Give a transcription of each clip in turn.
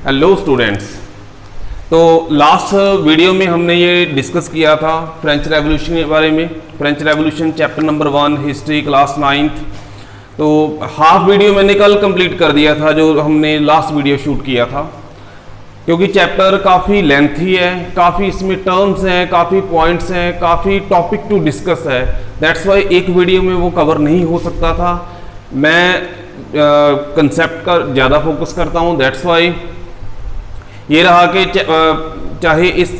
Hello students. तो last video में हमने ये डिस्कस किया था फ्रेंच रेवोल्यूशन के बारे में। French revolution chapter number 1 history class 9th। तो हाफ वीडियो मैंने कल कंप्लीट कर दिया था जो हमने लास्ट वीडियो शूट किया था, क्योंकि चैप्टर काफ़ी लेंथी है, काफ़ी इसमें टर्म्स हैं, काफ़ी पॉइंट्स हैं, काफ़ी टॉपिक टू डिस्कस है। दैट्स वाई एक वीडियो में वो कवर नहीं हो सकता था। मैं कंसेप्ट का ज़्यादा फोकस करता हूँ। दैट्स वाई ये रहा कि चाहे इस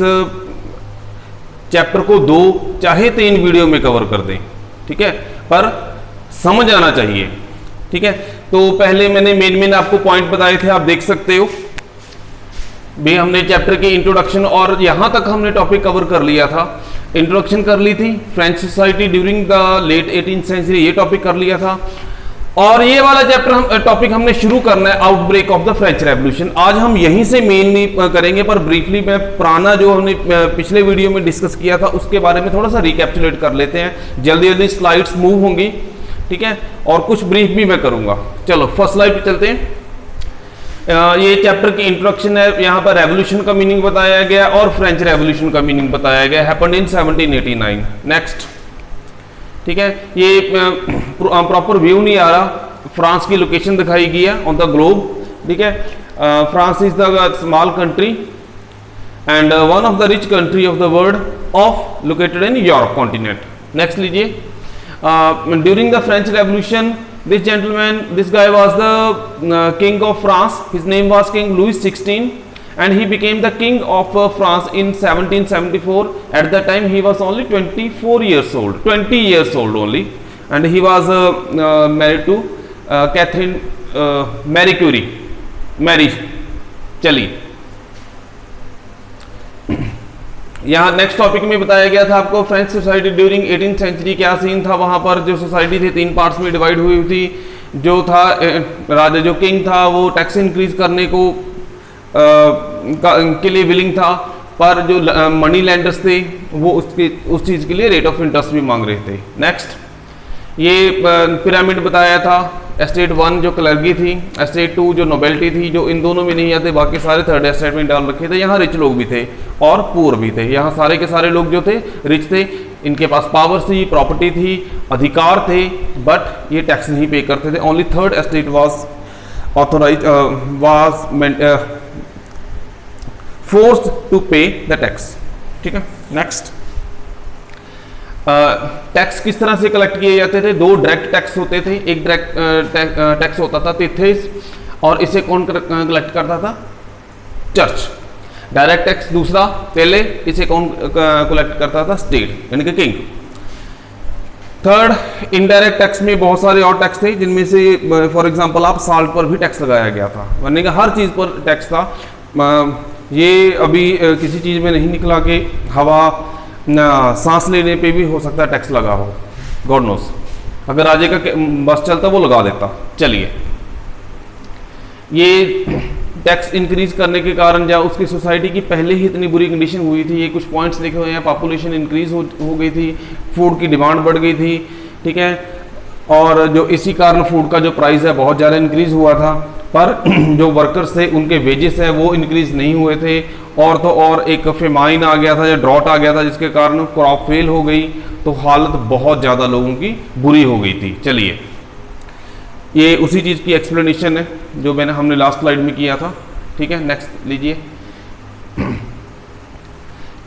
चैप्टर को 2 चाहे 3 वीडियो में कवर कर दें, ठीक है, पर समझ आना चाहिए, ठीक है। तो पहले मैंने मेन आपको पॉइंट बताए थे, आप देख सकते हो भी। हमने चैप्टर की इंट्रोडक्शन और यहाँ तक हमने टॉपिक कवर कर लिया था। इंट्रोडक्शन कर ली थी, French society during the late 18th century, ये टॉपिक कर लिया था। और ये वाला चैप्टर टॉपिक हमने शुरू करना है, outbreak of the French revolution. आज हम यहीं से मेनली करेंगे, पर ब्रीफली मैं पुराना जो हमने पिछले वीडियो में डिस्कस किया था उसके बारे में थोड़ा सा रिकैप्चुलेट कर लेते हैं। जल्दी जल्दी स्लाइड्स मूव होंगी, ठीक है, और कुछ ब्रीफ भी मैं करूंगा। चलो फर्स्ट स्लाइड पे चलते हैं। ये चैप्टर की इंट्रोडक्शन है। यहाँ पर रेवोल्यूशन का मीनिंग बताया गया और फ्रेंच रेवोल्यूशन का मीनिंग बताया गया। Happened in 1789। नेक्स्ट, ठीक है। ये प्रॉपर व्यू नहीं आ रहा, फ्रांस की लोकेशन दिखाई गई है ऑन द ग्लोब, ठीक है। France is the small country and one of the rich country of the world of located in Europe continent. Next लीजिए। During the French revolution this gentleman, this guy was the king of France. His name was King Louis XVI, and he became the king of France in 1774. At that time he was only 24 years old, 20 years old only, and he was married to Catherine Marie Curie, Mary। चलिए, यहाँ next topic में बताया गया था आपको French society during 18th century क्या scene था। वहाँ पर जो सोसाइटी थी 3 पार्ट्स में डिवाइड हुई थी। जो था राजा, जो किंग था, वो टैक्स इंक्रीज करने को के लिए विलिंग था, पर जो मनी लैंडर्स थे वो उस चीज़ के लिए रेट ऑफ इंटरेस्ट भी मांग रहे थे। नेक्स्ट, ये पिरामिड बताया था। एस्टेट 1 जो क्लर्गी थी, एस्टेट 2 जो नोबेलिटी थी, जो इन दोनों में नहीं आते, बाकी सारे थर्ड एस्टेट में डाल रखे थे। यहाँ रिच लोग भी थे और पुअर भी थे। यहाँ सारे के सारे लोग जो थे रिच थे, इनके पास पावर थी, प्रॉपर्टी थी, अधिकार थे, बट ये टैक्स नहीं पे करते थे। Only third estate was authorise was forced to pay the tax, ठीक है। नेक्स्ट, टैक्स किस तरह से कलेक्ट किए जाते थे? 2 डायरेक्ट टैक्स होते थे। एक डायरेक्ट टैक्स होता था तिथेस, और इसे कौन कलेक्ट करता था? चर्च। डायरेक्ट टैक्स दूसरा, पहले इसे कौन कलेक्ट करता था? स्टेट, यानी कि किंग। थर्ड, इनडायरेक्ट टैक्स में बहुत सारे और टैक्स थे, जिनमें से फॉर एग्जांपल आप साल्ट पर भी टैक्स लगाया गया था, यानी कि हर चीज़ पर टैक्स था। ये अभी किसी चीज़ में नहीं निकला कि हवा ना सांस लेने पे भी हो सकता है टैक्स लगा हो, गॉड नोस। अगर राजे का बस चलता वो लगा देता। चलिए, ये टैक्स इंक्रीज करने के कारण या उसकी सोसाइटी की पहले ही इतनी बुरी कंडीशन हुई थी, ये कुछ पॉइंट्स लिखे हुए हैं। पॉपुलेशन इंक्रीज हो गई थी, फूड की डिमांड बढ़ गई थी, ठीक है, और जो इसी कारण फूड का जो प्राइस है बहुत ज़्यादा इंक्रीज हुआ था, पर जो वर्कर्स थे उनके वेजेस है वो इंक्रीज नहीं हुए थे। और तो और एक फेमाइन आ गया था या ड्रॉट आ गया था, जिसके कारण क्रॉप फेल हो गई, तो हालत बहुत ज़्यादा लोगों की बुरी हो गई थी। चलिए, ये उसी चीज़ की एक्सप्लेनेशन है जो हमने लास्ट स्लाइड में किया था, ठीक है। नेक्स्ट लीजिए।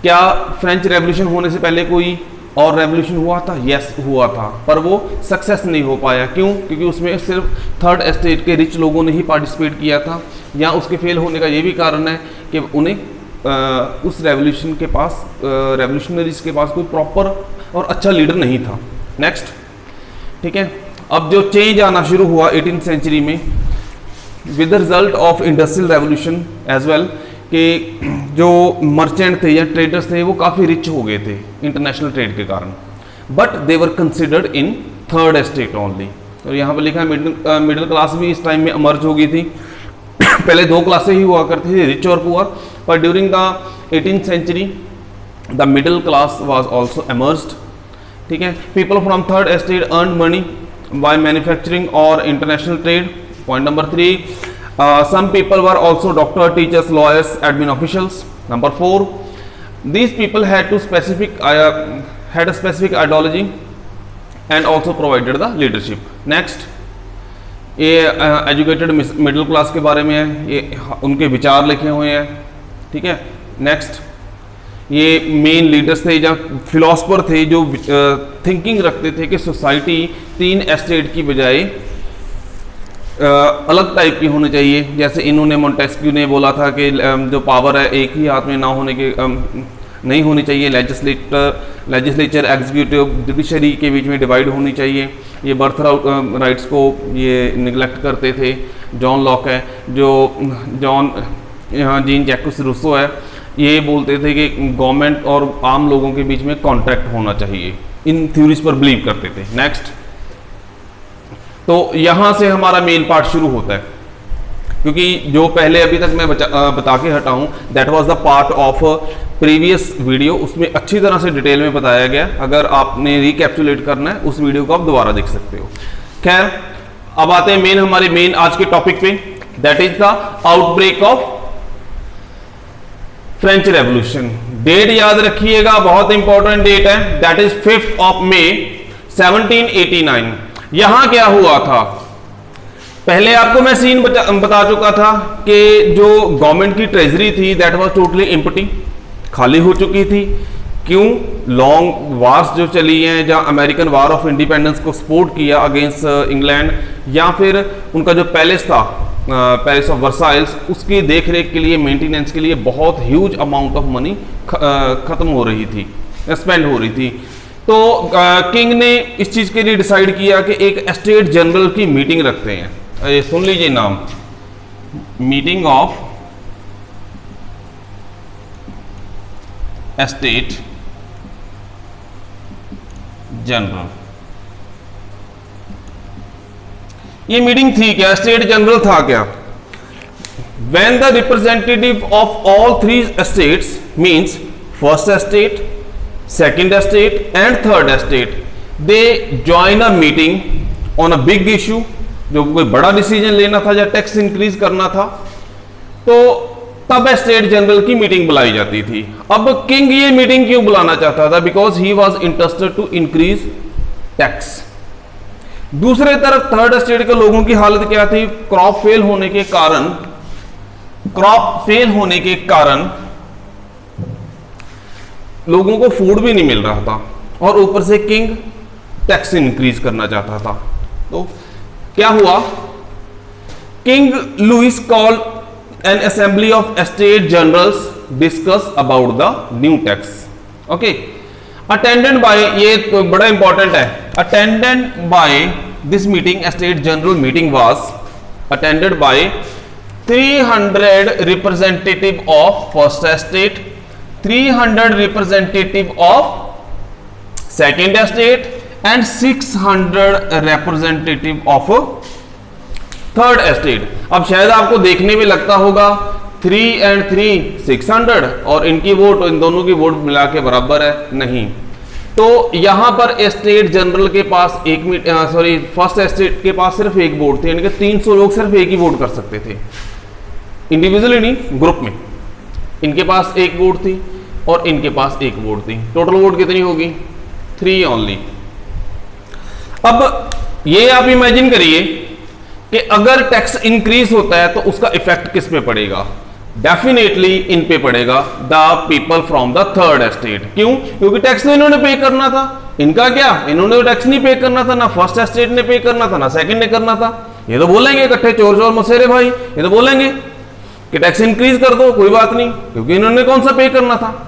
क्या फ्रेंच रेवोल्यूशन होने से पहले कोई और रेवोल्यूशन हुआ था? यस, हुआ था, पर वो सक्सेस नहीं हो पाया। क्यों? क्योंकि उसमें सिर्फ थर्ड एस्टेट के रिच लोगों ने ही पार्टिसिपेट किया था। या उसके फेल होने का ये भी कारण है कि उन्हें उस रेवोल्यूशन के पास, रेवोल्यूशनरीज के पास कोई प्रॉपर और अच्छा लीडर नहीं था। नेक्स्ट, ठीक है। अब जो चेंज आना शुरू हुआ 18th सेंचुरी में with the result of industrial revolution as well, कि जो मर्चेंट थे या ट्रेडर्स थे वो काफ़ी रिच हो गए थे इंटरनेशनल ट्रेड के कारण, but they were considered in third estate only. तो यहाँ पर लिखा है मिडिल क्लास भी इस टाइम में अमर्ज हो गई थी। पहले 2 क्लासें ही हुआ करती थी, रिच और पुअर, पर during the 18th century the middle class was also emerged, ठीक है। People from third estate earn money by manufacturing और international trade. Point number 3, Some people were also doctor, teachers, lawyers, admin officials. Number 4, these people had a specific ideology and also provided the leadership. Next, ये educated middle class के बारे में है, ये उनके विचार लिखे हुए हैं, ठीक है। नेक्स्ट, ये मेन लीडर्स थे या फिलोसफर थे जो थिंकिंग रखते थे कि सोसाइटी 3 एस्टेट की बजाय अलग टाइप की होनी चाहिए। जैसे इन्होंने मोंटेस्क्यू ने बोला था कि जो पावर है एक ही हाथ में ना होने के नहीं होनी चाहिए, लेजिस्लेचर एग्जीक्यूटिव जुडिशरी के बीच में डिवाइड होनी चाहिए। ये बर्थ राइट्स को ये निगलेक्ट करते थे। जॉन लॉक है, जो जीन जैक्स रूसो है, ये बोलते थे कि गवर्नमेंट और आम लोगों के बीच में कॉन्ट्रैक्ट होना चाहिए। इन थ्योरीज पर बिलीव करते थे। नेक्स्ट, तो यहां से हमारा मेन पार्ट शुरू होता है, क्योंकि जो पहले अभी तक मैं बता के हटा हूं, that was the part of previous video, उसमें अच्छी तरह से डिटेल में बताया गया। अगर आपने रिकैप्सुलेट करना है उस वीडियो को आप दोबारा देख सकते हो। खैर, अब आते हैं हमारे मेन आज के टॉपिक पे, that is the outbreak of French revolution. Date याद रखिएगा, बहुत इंपॉर्टेंट डेट है, that is 5th of May 1789। यहां क्या हुआ था, पहले आपको मैं सीन बता चुका था कि जो गवर्नमेंट की ट्रेजरी थी दैट वाज टोटली एम्प्टी, खाली हो चुकी थी। क्यों? लॉन्ग वार्स जो चली हैं, जहां अमेरिकन वार ऑफ इंडिपेंडेंस को सपोर्ट किया अगेंस्ट इंग्लैंड, या फिर उनका जो पैलेस था पैलेस ऑफ वर्साइल्स, उसकी देखरेख के लिए, मेंटेनेंस के लिए बहुत ह्यूज अमाउंट ऑफ मनी खत्म हो रही थी, स्पेंड हो रही थी। तो किंग ने इस चीज के लिए डिसाइड किया कि एक स्टेट जनरल की मीटिंग रखते हैं। ये सुन लीजिए नाम, मीटिंग ऑफ स्टेट जनरल। ये मीटिंग थी क्या? स्टेट जनरल था क्या? When the representative of all 3 estates, means first estate, second estate and third estate, they join a meeting on a big issue, जो कोई बड़ा डिसीजन लेना था या टैक्स इंक्रीज करना था, तो तब स्टेट जनरल की मीटिंग बुलाई जाती थी। अब किंग ये मीटिंग क्यों बुलाना चाहता था? Because he was interested to increase tax. दूसरे तरफ थर्ड स्टेट के लोगों की हालत क्या थी? क्रॉप फेल होने के कारण लोगों को फूड भी नहीं मिल रहा था, और ऊपर से किंग टैक्स इंक्रीज करना चाहता था। तो क्या हुआ? King Louis called an assembly of state generals discuss about the new tax. Okay, attended by, ये तो बड़ा इंपॉर्टेंट है, attended by this meeting, state general meeting was attended by 300 representative of first state, 300 representative of second state and 600 representative of third state. अब शायद आपको देखने में लगता होगा 3 and 3 600 और इनकी वोट, इन दोनों की वोट मिला के बराबर है। नहीं, तो यहां पर स्टेट जनरल के पास फर्स्ट स्टेट के पास सिर्फ एक वोट थी, यानी कि 300 लोग सिर्फ एक ही वोट कर सकते थे, इंडिविजुअली नहीं, ग्रुप में। इनके पास एक वोट थी और इनके पास एक वोट थी। टोटल वोट कितनी होगी? 3 ओनली। अब ये आप इमेजिन करिए कि अगर टैक्स इंक्रीज होता है तो उसका इफेक्ट किस पे पड़ेगा? डेफिनेटली इन पे पड़ेगा, the people from the third state. क्यों? क्योंकि टैक्स तो इन्होंने पे करना था। इनका क्या? इन्होंने तो टैक्स नहीं पे करना था, ना फर्स्ट स्टेट ने पे करना था, ना सेकंड ने करना था। ये तो बोलेंगे इकट्ठे चोर चोर मसेरे भाई, ये तो बोलेंगे कि टैक्स इंक्रीज कर दो, कोई बात नहीं, क्योंकि इन्होंने कौन सा पे करना था।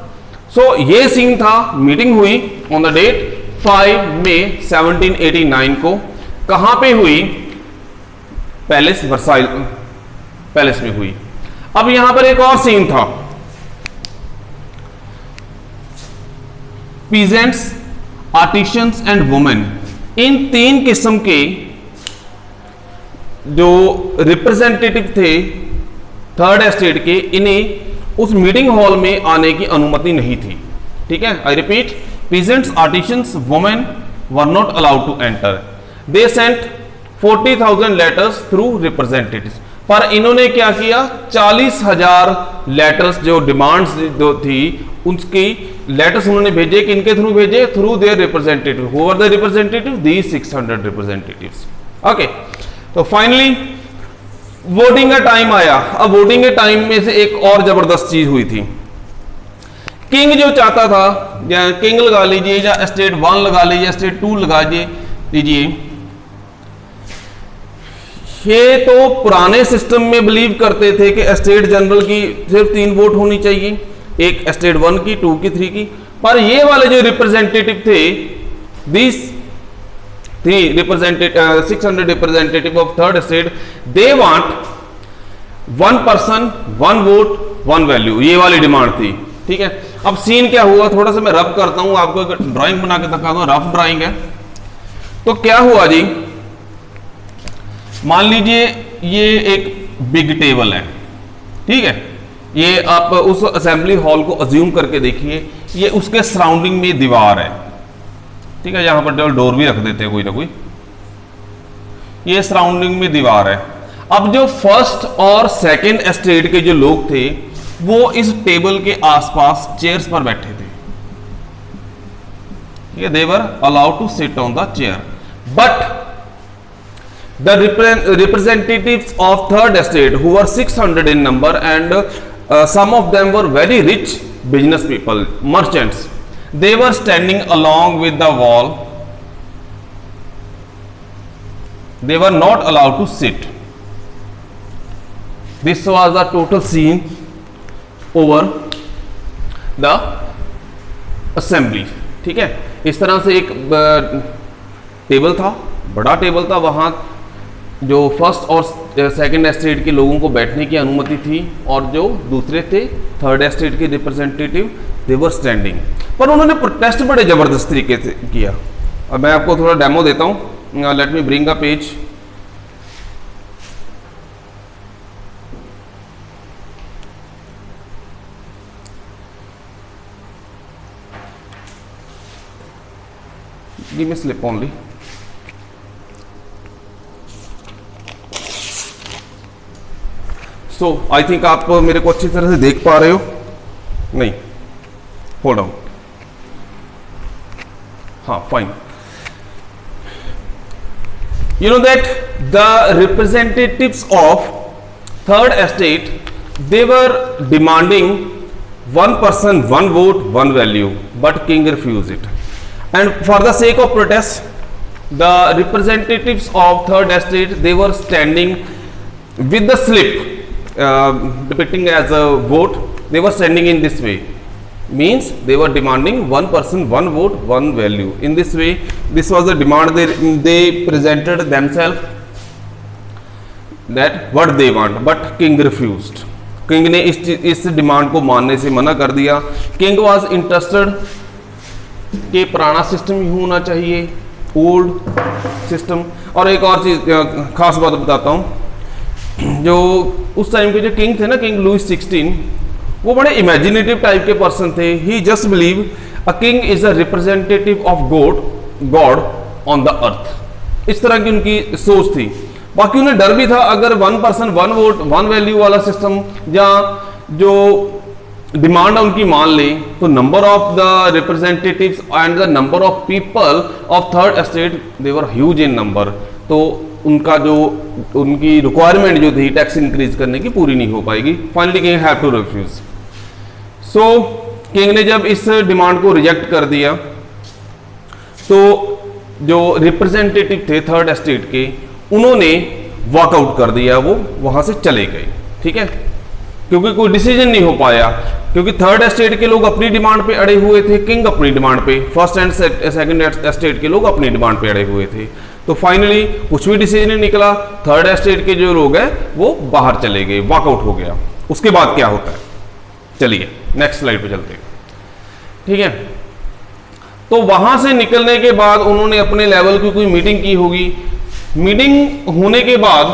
सो ये सीन था। मीटिंग हुई ऑन द डेट 5 मई 1789 को। कहां पे हुई? पैलेस वर्साइल पैलेस में हुई। अब यहां पर एक और सीन था। पीजेंट्स, आर्टिशियंस एंड वुमेन, इन 3 किस्म के जो रिप्रेजेंटेटिव थे थर्ड स्टेट के, इन्हें उस मीटिंग हॉल में आने की अनुमति नहीं थी। ठीक है, I repeat, peasants, artisans, women were not allowed to enter. They sent 40,000 letters through representatives. पर इन्होंने क्या किया, 40,000 लेटर्स जो डिमांड्स जो थी उसकी लेटर्स उन्होंने भेजे, किनके थ्रू भेजे, through their representative, who are the representative, the 600 representatives. Okay, तो फाइनली वोटिंग का टाइम आया। अब वोटिंग के टाइम में से एक और जबरदस्त चीज हुई थी। किंग जो चाहता था, या किंग लगा लीजिए या स्टेट 1 लगा लीजिए, स्टेट 2 लगा लीजिए, ये तो पुराने सिस्टम में बिलीव करते थे कि स्टेट जनरल की सिर्फ 3 वोट होनी चाहिए, एक स्टेट 1 की, 2 की, 3 की। पर ये वाले जो रिप्रेजेंटेटिव थे, this 600 representative of third state, they want 1 person 1 vote 1 value, ये वाली डिमांड थी। ठीक है, अब सीन क्या हुआ, थोड़ा सा मैं रफ करता हूं, आपको ड्राइंग बना के दिखा दूं, रफ ड्राइंग है। तो क्या हुआ जी, मान लीजिए ये एक बिग टेबल है, ठीक है, ये आप उस असेंबली हॉल को अज्यूम करके देखिए, ये उसके सराउंडिंग में दीवार है, ठीक है, यहां पर डोर भी रख देते हैं कोई ना कोई, ये सराउंडिंग में दीवार है। अब जो फर्स्ट और सेकंड स्टेट के जो लोग थे वो इस टेबल के आसपास चेयर्स पर बैठे थे, ठीक है, they were allowed to sit on the chair, but the representatives of third estate who were 600 in number and some of them were very rich business people, merchants, they were standing along with the wall, they were not allowed to sit. This was the total scene over the assembly। ठीक है, इस तरह से एक table था, बड़ा table था, वहां जो फर्स्ट और सेकंड एस्टेट के लोगों को बैठने की अनुमति थी और जो दूसरे थे थर्ड एस्टेट के रिप्रेजेंटेटिव, दे वर स्टैंडिंग। पर उन्होंने प्रोटेस्ट बड़े जबरदस्त तरीके से किया। अब मैं आपको थोड़ा डेमो देता हूं, let me bring a page. Give me slip only. So I think आप मेरे को अच्छी तरह से देख पा रहे हो, नहीं, होल्ड ऑन, हाँ, fine. You know that the representatives of third estate, they were demanding 1 person 1 vote 1 value, but king refused it, and for the sake of protest, the representatives of third estate, they were standing with the slip depicting as a vote, they were standing in this way, means they were demanding 1 person 1 vote 1 value. In this way, this was the demand they presented themselves, that what they want, but king refused. King ने इस demand को मानने से मना कर दिया। King was interested कि पुराना सिस्टम ही होना चाहिए, ओल्ड सिस्टम। और एक और चीज खास बात बताता हूँ, जो उस टाइम के जो किंग थे ना, किंग लुइस 16, वो बड़े इमेजिनेटिव टाइप के पर्सन थे। He just believe a king is a representative of God on the earth, इस तरह की उनकी सोच थी। बाकी उन्हें डर भी था, अगर 1 person 1 vote 1 value वाला सिस्टम या जो डिमांड है उनकी मान ले, तो number of the representatives and the number of people of third estate, they were huge in number, तो उनका जो उनकी रिक्वायरमेंट जो थी टैक्स इंक्रीज करने की पूरी नहीं हो पाएगी। Finally king have to refuse. So king ने जब इस डिमांड को रिजेक्ट कर दिया, तो जो रिप्रेजेंटेटिव थे थर्ड एस्टेट के, उन्होंने वॉकआउट कर दिया, वो वहां से चले गए। ठीक है, क्योंकि कोई डिसीजन नहीं हो पाया, क्योंकि थर्ड एस्टेट के लोग अपनी डिमांड पे अड़े हुए थे, किंग अपनी डिमांड पे, फर्स्ट एंड सेकंड एस्टेट के लोग अपनी डिमांड पे अड़े हुए थे। तो फाइनली कुछ भी डिसीजन नहीं निकला, थर्ड एस्टेट के जो लोग हैं वो बाहर चले गए, वॉकआउट हो गया। उसके बाद क्या होता है, चलिए नेक्स्ट स्लाइड पे चलते हैं। ठीक है, तो वहां से निकलने के बाद उन्होंने अपने लेवल की कोई मीटिंग की होगी। मीटिंग होने के बाद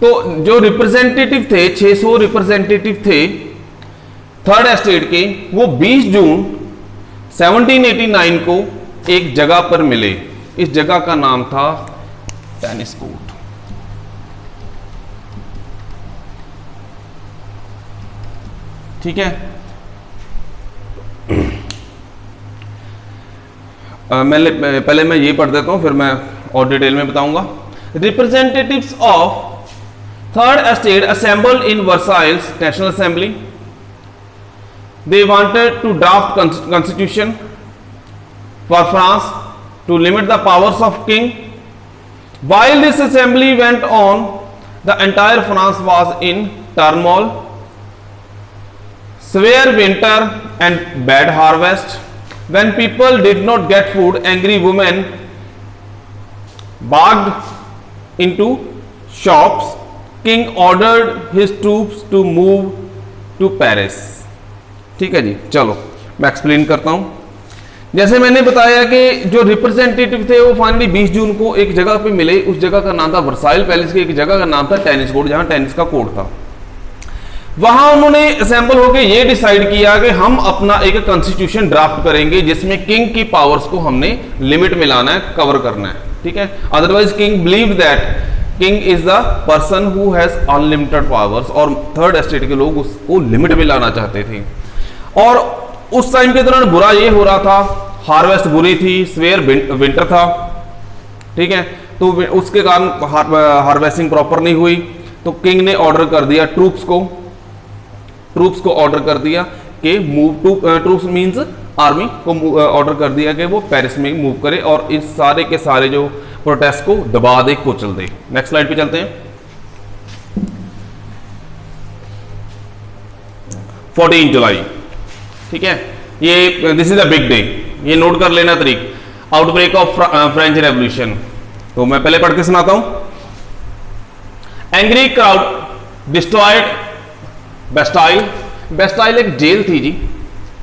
तो जो रिप्रेजेंटेटिव थे, 600 रिप्रेजेंटेटिव थे थर्ड एस्टेट के, वो 20 जून 1789 को एक जगह पर मिले। इस जगह का नाम था टेनिस कोर्ट। ठीक है। पहले मैं ये पढ़ देता हूं, फिर मैं और डिटेल में बताऊंगा। Representatives of third estate assembled in Versailles national assembly. They wanted to draft constitution for France to limit the powers of king. While this assembly went on, the entire France was in turmoil. Severe winter and bad harvest. When people did not get food, angry women barged into shops. King ordered his troops to move to Paris. ठीक है जी, चलो मैं explain करता हूं। जैसे मैंने बताया कि जो रिप्रेजेंटेटिव थे वो फाइनली 20 जून को एक जगह पे मिले। उस जगह का नाम था वर्साइल पैलेस की एक जगह का नाम था टेनिस कोर्ट, जहां टेनिस का कोर्ट था। वहां उन्होंने असेंबल होकर ये डिसाइड किया कि हम अपना एक कॉन्स्टिट्यूशन ड्राफ्ट करेंगे जिसमें किंग की पावर्स को हमने लिमिट में लाना है, कवर करना है। ठीक है, otherwise king believe that king is the person who has unlimited powers, और थर्ड एस्टेट के लोग उसको लिमिट में लाना चाहते थे। और उस टाइम के दौरान बुरा ये हो रहा था, हार्वेस्ट बुरी थी, स्वेयर विंटर था। ठीक है, तो उसके कारण हार्वेस्टिंग प्रॉपर नहीं हुई, तो किंग ने ऑर्डर कर दिया ट्रूप्स को ऑर्डर कर दिया कि move to, troops means army को ऑर्डर कर दिया कि वो पेरिस में मूव करे और इस सारे के सारे जो प्रोटेस्ट को दबा दे, कुचल दे। नेक्स्ट स्लाइड पे चलते हैं। 14 जुलाई, ठीक है, ये this is a big day, ये नोट कर लेना तारीख। आउटब्रेक ऑफ फ्रेंच रेवोल्यूशन, तो मैं पहले पढ़ के सुनाता हूं। Angry crowd destroyed Bastille. Bastille एक जेल थी जी,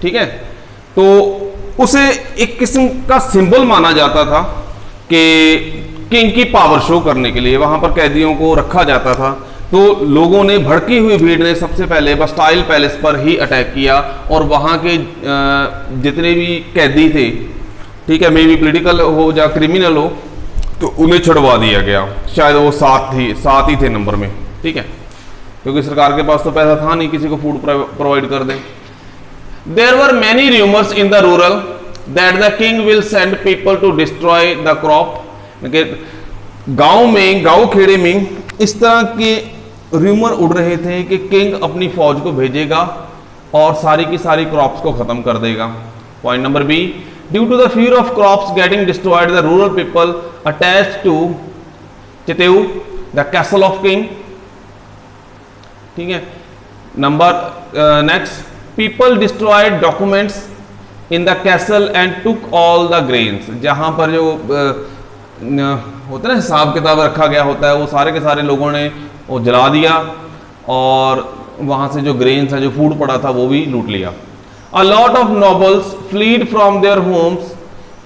ठीक है, तो उसे एक किस्म का सिंबल माना जाता था कि किंग की पावर शो करने के लिए वहां पर कैदियों को रखा जाता था। तो लोगों ने, भड़की हुई भीड़ ने सबसे पहले बस्टाइल पैलेस पर ही अटैक किया और वहां के जितने भी कैदी थे, ठीक है, मे बी पॉलिटिकल हो या क्रिमिनल हो, तो उन्हें छुड़वा दिया गया। शायद वो 7 ही थे नंबर में, ठीक है, क्योंकि सरकार के पास तो पैसा था नहीं किसी को फूड प्रोवाइड कर दे। There were many rumours in the rural that the king will send people to destroy the crop. गांव खेड़े में इस तरह के रूमर उड़ रहे थे कि किंग अपनी फौज को भेजेगा और सारी की सारी क्रॉप्स को खत्म कर देगा। Point number B, due to the fear of crops getting destroyed the rural people attached to chateau the castle of king. ठीक है, number next, people destroyed documents in the castle and took all the grains. जहां पर जो होता है ना हिसाब किताब रखा गया होता है, वो सारे के सारे लोगों ने वो जला दिया और वहां से जो ग्रेन्स है, जो फूड पड़ा था, वो भी लूट लिया। A lot of nobles fled from their homes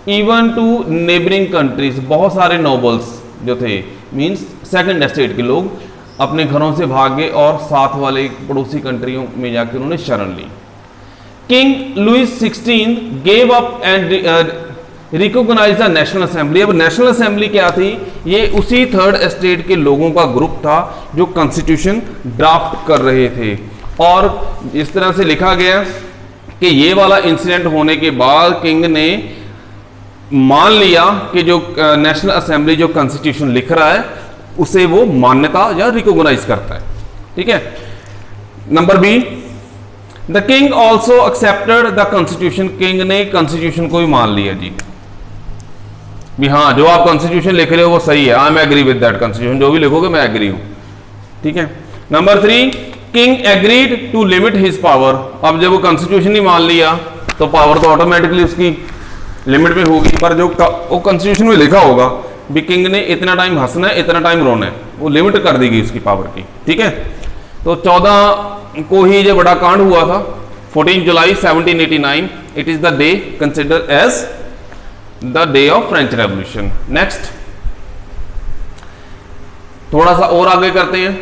even to neighbouring countries. बहुत सारे नोबल्स जो थे, मींस सेकंड एस्टेट के लोग, अपने घरों से भागे और साथ वाले पड़ोसी कंट्रियों में जाकर उन्होंने शरण ली। King Louis 16 gave up and recognise the national assembly. अब नेशनल असेंबली क्या थी? ये उसी थर्ड एस्टेट के लोगों का ग्रुप था जो कॉन्स्टिट्यूशन ड्राफ्ट कर रहे थे। और इस तरह से लिखा गया कि ये वाला इंसिडेंट होने के बाद किंग ने मान लिया कि जो नेशनल असेंबली जो कॉन्स्टिट्यूशन लिख रहा है उसे वो मान्यता या रिकॉग्नाइज करता है। ठीक है, number B, the king also accepted the constitution. King ने कॉन्स्टिट्यूशन को भी मान लिया जी, भी हाँ जो आप कॉन्स्टिट्यूशन लिख रहे हो वो सही है, I am agree with that constitution, जो भी लिखोगे मैं एग्री हूं। ठीक है, number 3, king agreed to limit his power. अब जब वो कॉन्स्टिट्यूशन ही मान लिया तो पावर तो ऑटोमेटिकली उसकी लिमिट में होगी, पर जो वो कॉन्स्टिट्यूशन में लिखा होगा भी किंग ने इतना टाइम हंसना है, इतना टाइम रोना है, वो लिमिट कर देगी उसकी पावर की। ठीक है, तो 14 को ही जो बड़ा कांड हुआ था, 14 जुलाई 1789, it is the day considered as the day of French revolution. Next, थोड़ा सा और आगे करते हैं।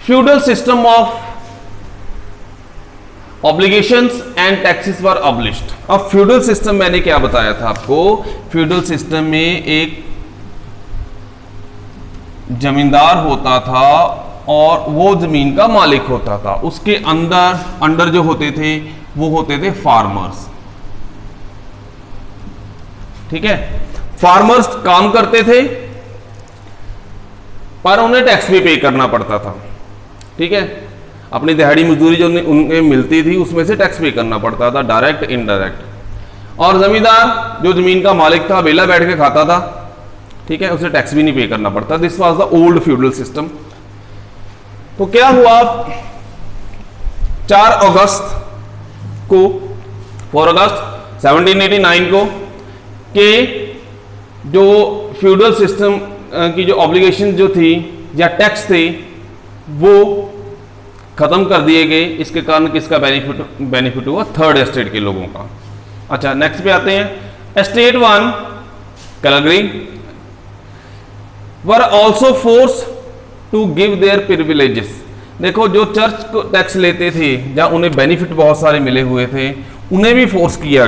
Feudal system of obligations and taxes were abolished. अब फ्यूडल सिस्टम मैंने क्या बताया था आपको? फ्यूडल सिस्टम में एक जमींदार होता था और वो जमीन का मालिक होता था। उसके अंडर जो होते थे वो होते थे फार्मर्स। ठीक है, फार्मर्स काम करते थे पर उन्हें टैक्स भी पे करना पड़ता था। ठीक है, अपनी दिहाड़ी मजदूरी जो उन्हें मिलती थी उसमें से टैक्स पे करना पड़ता था, डायरेक्ट इनडायरेक्ट। और जमींदार जो जमीन का मालिक था वेला बैठ के खाता था। ठीक है, उसे टैक्स भी नहीं पे करना पड़ता। This was the old feudal system. तो क्या हुआ, 4 अगस्त को 4 अगस्त 1789 को के जो फ्यूडल सिस्टम की जो ऑब्लिगेशन जो थी या टैक्स थे वो खत्म कर दिए गए। इसके कारण किसका बेनिफिट हुआ? थर्ड एस्टेट के लोगों का। अच्छा, नेक्स्ट पे आते हैं। Estate 1 clergy were also force to give their privileges. देखो, जो चर्च को टैक्स लेते थे जहां उन्हें बेनिफिट बहुत सारे मिले हुए थे, उन्हें भी फोर्स किया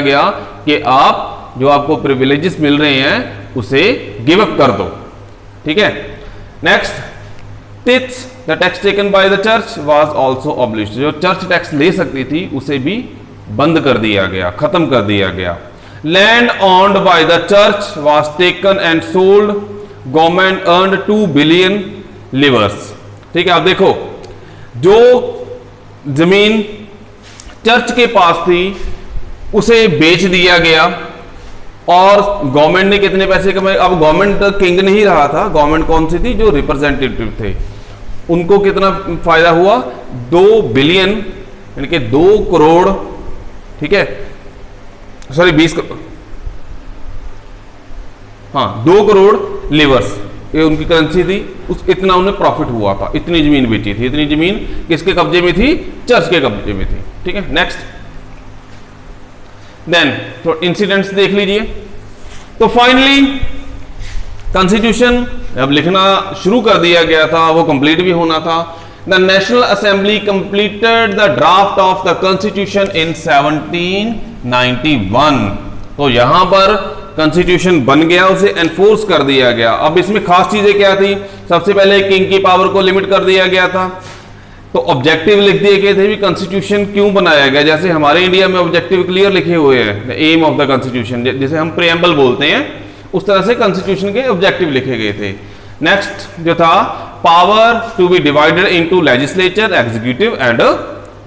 गया कि आप जो आपको प्रिविलेजेस मिल रहे हैं उसे गिव अप कर दो। ठीक है, next, tithes the tax taken by the church was also abolished. जो चर्च टैक्स ले सकती थी उसे भी बंद कर दिया गया, खत्म कर दिया गया। Land owned bye the church was taken and sold, government earned 2 billion levers. ठीक है, आप देखो, जो जमीन चर्च के पास थी उसे बेच दिया गया और गवर्नमेंट ने कितने पैसे कमाए? अब गवर्नमेंट किंग नहीं रहा था, गवर्नमेंट कौन सी थी? जो रिप्रेजेंटेटिव थे, उनको कितना फायदा हुआ? 2 बिलियन यानी कि 2 करोड़। ठीक है, सॉरी 20 करोड़, हाँ 2 करोड़ लिवर्स ये उनकी करेंसी थी। उस इतना उन्हें प्रॉफिट हुआ था, इतनी जमीन बेची थी। इतनी जमीन किसके कब्जे में थी? चर्च के कब्जे में थी। ठीक है, नेक्स्ट देन तो इंसिडेंट्स देख लीजिए। तो फाइनली कॉन्स्टिट्यूशन अब लिखना शुरू कर दिया गया था, वो कंप्लीट भी होना था। The national assembly completed the draft of the constitution in 1791। तो यहां पर कॉन्स्टिट्यूशन बन गया, उसे एनफोर्स कर दिया गया। अब इसमें खास चीजें क्या थी? सबसे पहले किंग की पावर को लिमिट कर दिया गया था। तो ऑब्जेक्टिव लिख दिए गए थे भी कॉन्स्टिट्यूशन क्यों बनाया गया। जैसे हमारे इंडिया में ऑब्जेक्टिव क्लियर लिखे हुए हैं, the aim of the constitution, जैसे हम प्रीएम्बल बोलते हैं उस तरह से कॉन्स्टिट्यूशन के ऑब्जेक्टिव लिखे गए थे। नेक्स्ट जो था, power to be divided into legislature, executive and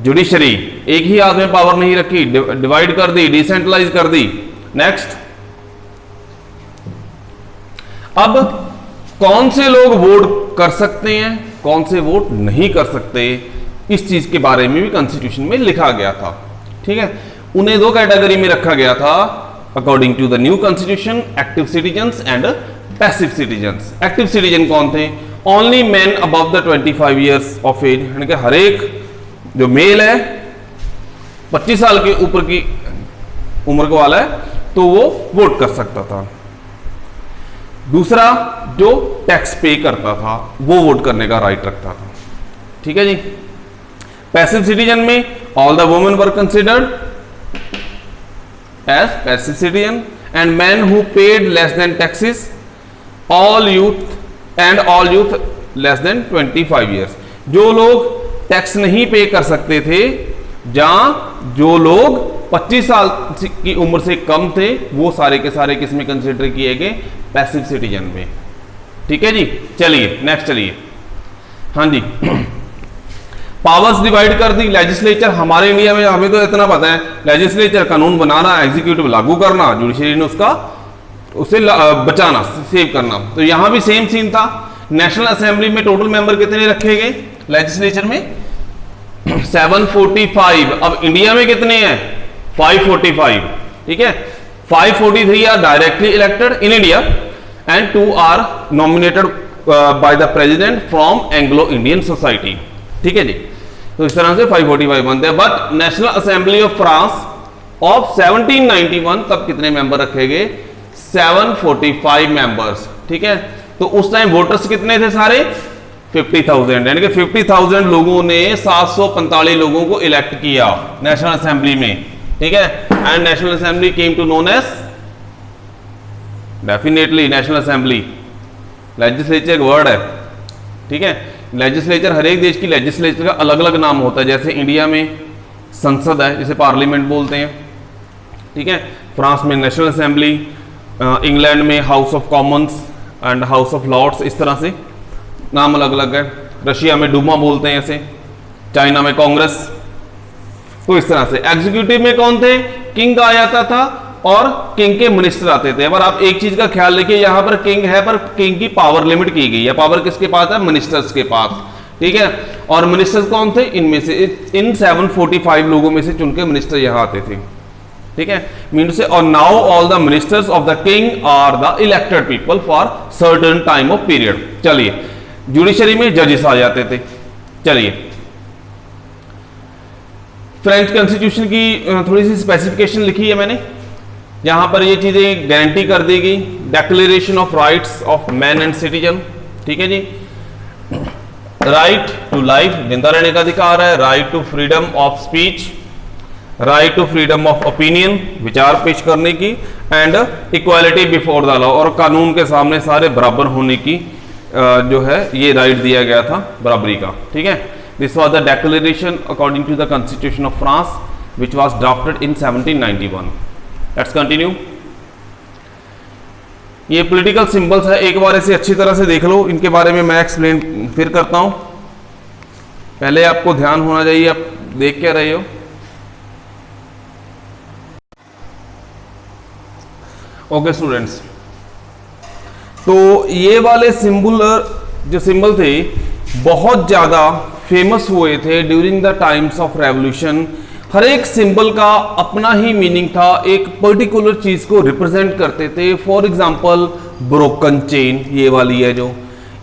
judiciary. एक ही हाथ में पावर नहीं रखी, डिवाइड कर दी, डिसेंट्रलाइज कर दी। नेक्स्ट, अब कौन से लोग वोट कर सकते हैं, कौन से वोट नहीं कर सकते, इस चीज के बारे में भी कॉन्स्टिट्यूशन में लिखा गया था। ठीक है, उन्हें 2 कैटेगरी में रखा गया था according to the new constitution, active citizens and passive citizens. Active citizen कौन थे? Only man above the 25 years of age, यानी कि हर एक जो मेल है 25 साल के ऊपर की उम्र को वाला है तो वो वोट कर सकता था। दूसरा, जो टैक्स पे करता था वो वोट करने का राइट रखता था। ठीक है जी। पैसिव सिटीजन में all the women were considered as passive citizen and man who paid less than taxes, all youth less than 25 years. जो लोग टैक्स नहीं पे कर सकते थे, जहां जो लोग 25 साल की उम्र से कम थे, वो सारे के सारे किस में कंसिडर किए गए? पैसिव सिटीजन में। ठीक है जी, चलिए नेक्स्ट चलिए। हाँ जी, पावर्स डिवाइड कर दी। लेजिस्लेचर हमारे इंडिया में हमें तो इतना पता है, लेजिस्लेचर कानून बनाना, एग्जीक्यूटिव लागू करना, जुडिशरी ने उसे बचाना, सेव करना। तो यहां भी सेम सीन था। नेशनल असेंबली में टोटल मेंबर कितने रखे गए? लेजिस्लेचर में 745। अब इंडिया में कितने हैं? 545। ठीक है, 543 are directly elected in India and 2 are nominated by the president from Anglo Indian society. ठीक है जी, तो इस तरह से 545 बनते हैं। But national assembly of France of 1791 तब कितने मेंबर रखे गए? 745 मेंबर्स। ठीक है, तो उस टाइम वोटर्स कितने थे? सारे 50,000, यानी कि 50,000 लोगों ने 745 लोगों को इलेक्ट किया नेशनल असेंबली में। ठीक है, and national assembly came to known as definitely national assembly. Legislature एक वर्ड है, ठीक है। लेजिस्लेचर, हर एक देश की लेजिस्लेचर का अलग अलग नाम होता है। जैसे इंडिया में संसद है, जिसे पार्लियामेंट बोलते हैं, ठीक है। फ्रांस में नेशनल असेंबली, इंग्लैंड में house of commons and house of lords, इस तरह से नाम अलग अलग है। रशिया में डूमा बोलते हैं ऐसे, चाइना में कांग्रेस। तो इस तरह से एग्जीक्यूटिव में कौन थे? किंग आ जाता था और किंग के मिनिस्टर आते थे। पर आप एक चीज का ख्याल रखिए, यहां पर किंग है पर किंग की पावर लिमिट की गई है। पावर किसके पास है? मिनिस्टर्स के पास, ठीक है। और मिनिस्टर्स कौन थे? इनमें से इन 745 लोगों में से चुनकर मिनिस्टर यहां आते थे, ठीक है। मीन से और now all the ministers of the king are the elected people for certain time of period. चलिए, जुडिशरी में जजेस आ जाते थे। चलिए, फ्रेंच कॉन्स्टिट्यूशन की थोड़ी सी स्पेसिफिकेशन लिखी है मैंने, यहां पर ये चीजें गारंटी कर दी गई। Declaration of rights of man and citizen, ठीक है जी। राइट टू लाइफ, जिंदा रहने का अधिकार है। Right to freedom of speech, right to freedom of opinion, विचार पेश करने की। And equality before the law, और कानून के सामने सारे बराबर होने की जो है ये राइट दिया गया था, बराबरी का, ठीक है। This was the declaration according to the constitution of France which was drafted in 1791। Let's continue. ये पॉलिटिकल सिंबल्स है, एक बार ऐसे अच्छी तरह से देख लो, इनके बारे में मैं एक्सप्लेन फिर करता हूं। पहले आपको ध्यान होना चाहिए आप देख क्या रहे हो। ओके स्टूडेंट्स, तो ये वाले जो सिंबल थे बहुत ज्यादा फेमस हुए थे during the times of revolution. हर एक सिंबल का अपना ही मीनिंग था, एक पर्टिकुलर चीज को रिप्रेजेंट करते थे। फॉर एग्जांपल ब्रोकन चेन, ये वाली है जो,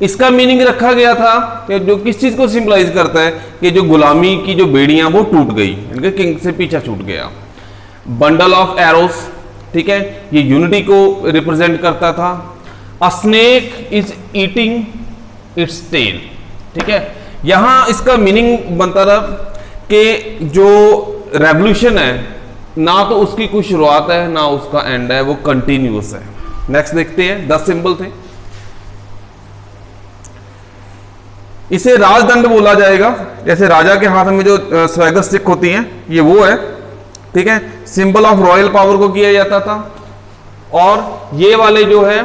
इसका मीनिंग रखा गया था कि जो किस चीज को सिंबलाइज करता है कि जो गुलामी की जो बेड़ियां वो टूट गई, इनके किंग से पीछा छूट गया। बंडल ऑफ एरोस, ठीक है, ये यूनिटी को रिप्रेजेंट करता था। A snake is eating its tail, ठीक है। यहां इसका मीनिंग बनता था कि जो रेवोल्यूशन है ना तो उसकी कोई शुरुआत है ना उसका एंड है, वो कंटिन्यूअस है। नेक्स्ट देखते हैं, 10 सिंबल थे। इसे राजदंड बोला जाएगा, जैसे राजा के हाथ में जो स्वैगर स्टिक होती है ये वो है, ठीक है। सिंबल ऑफ रॉयल पावर को किया जाता था। और ये वाले जो है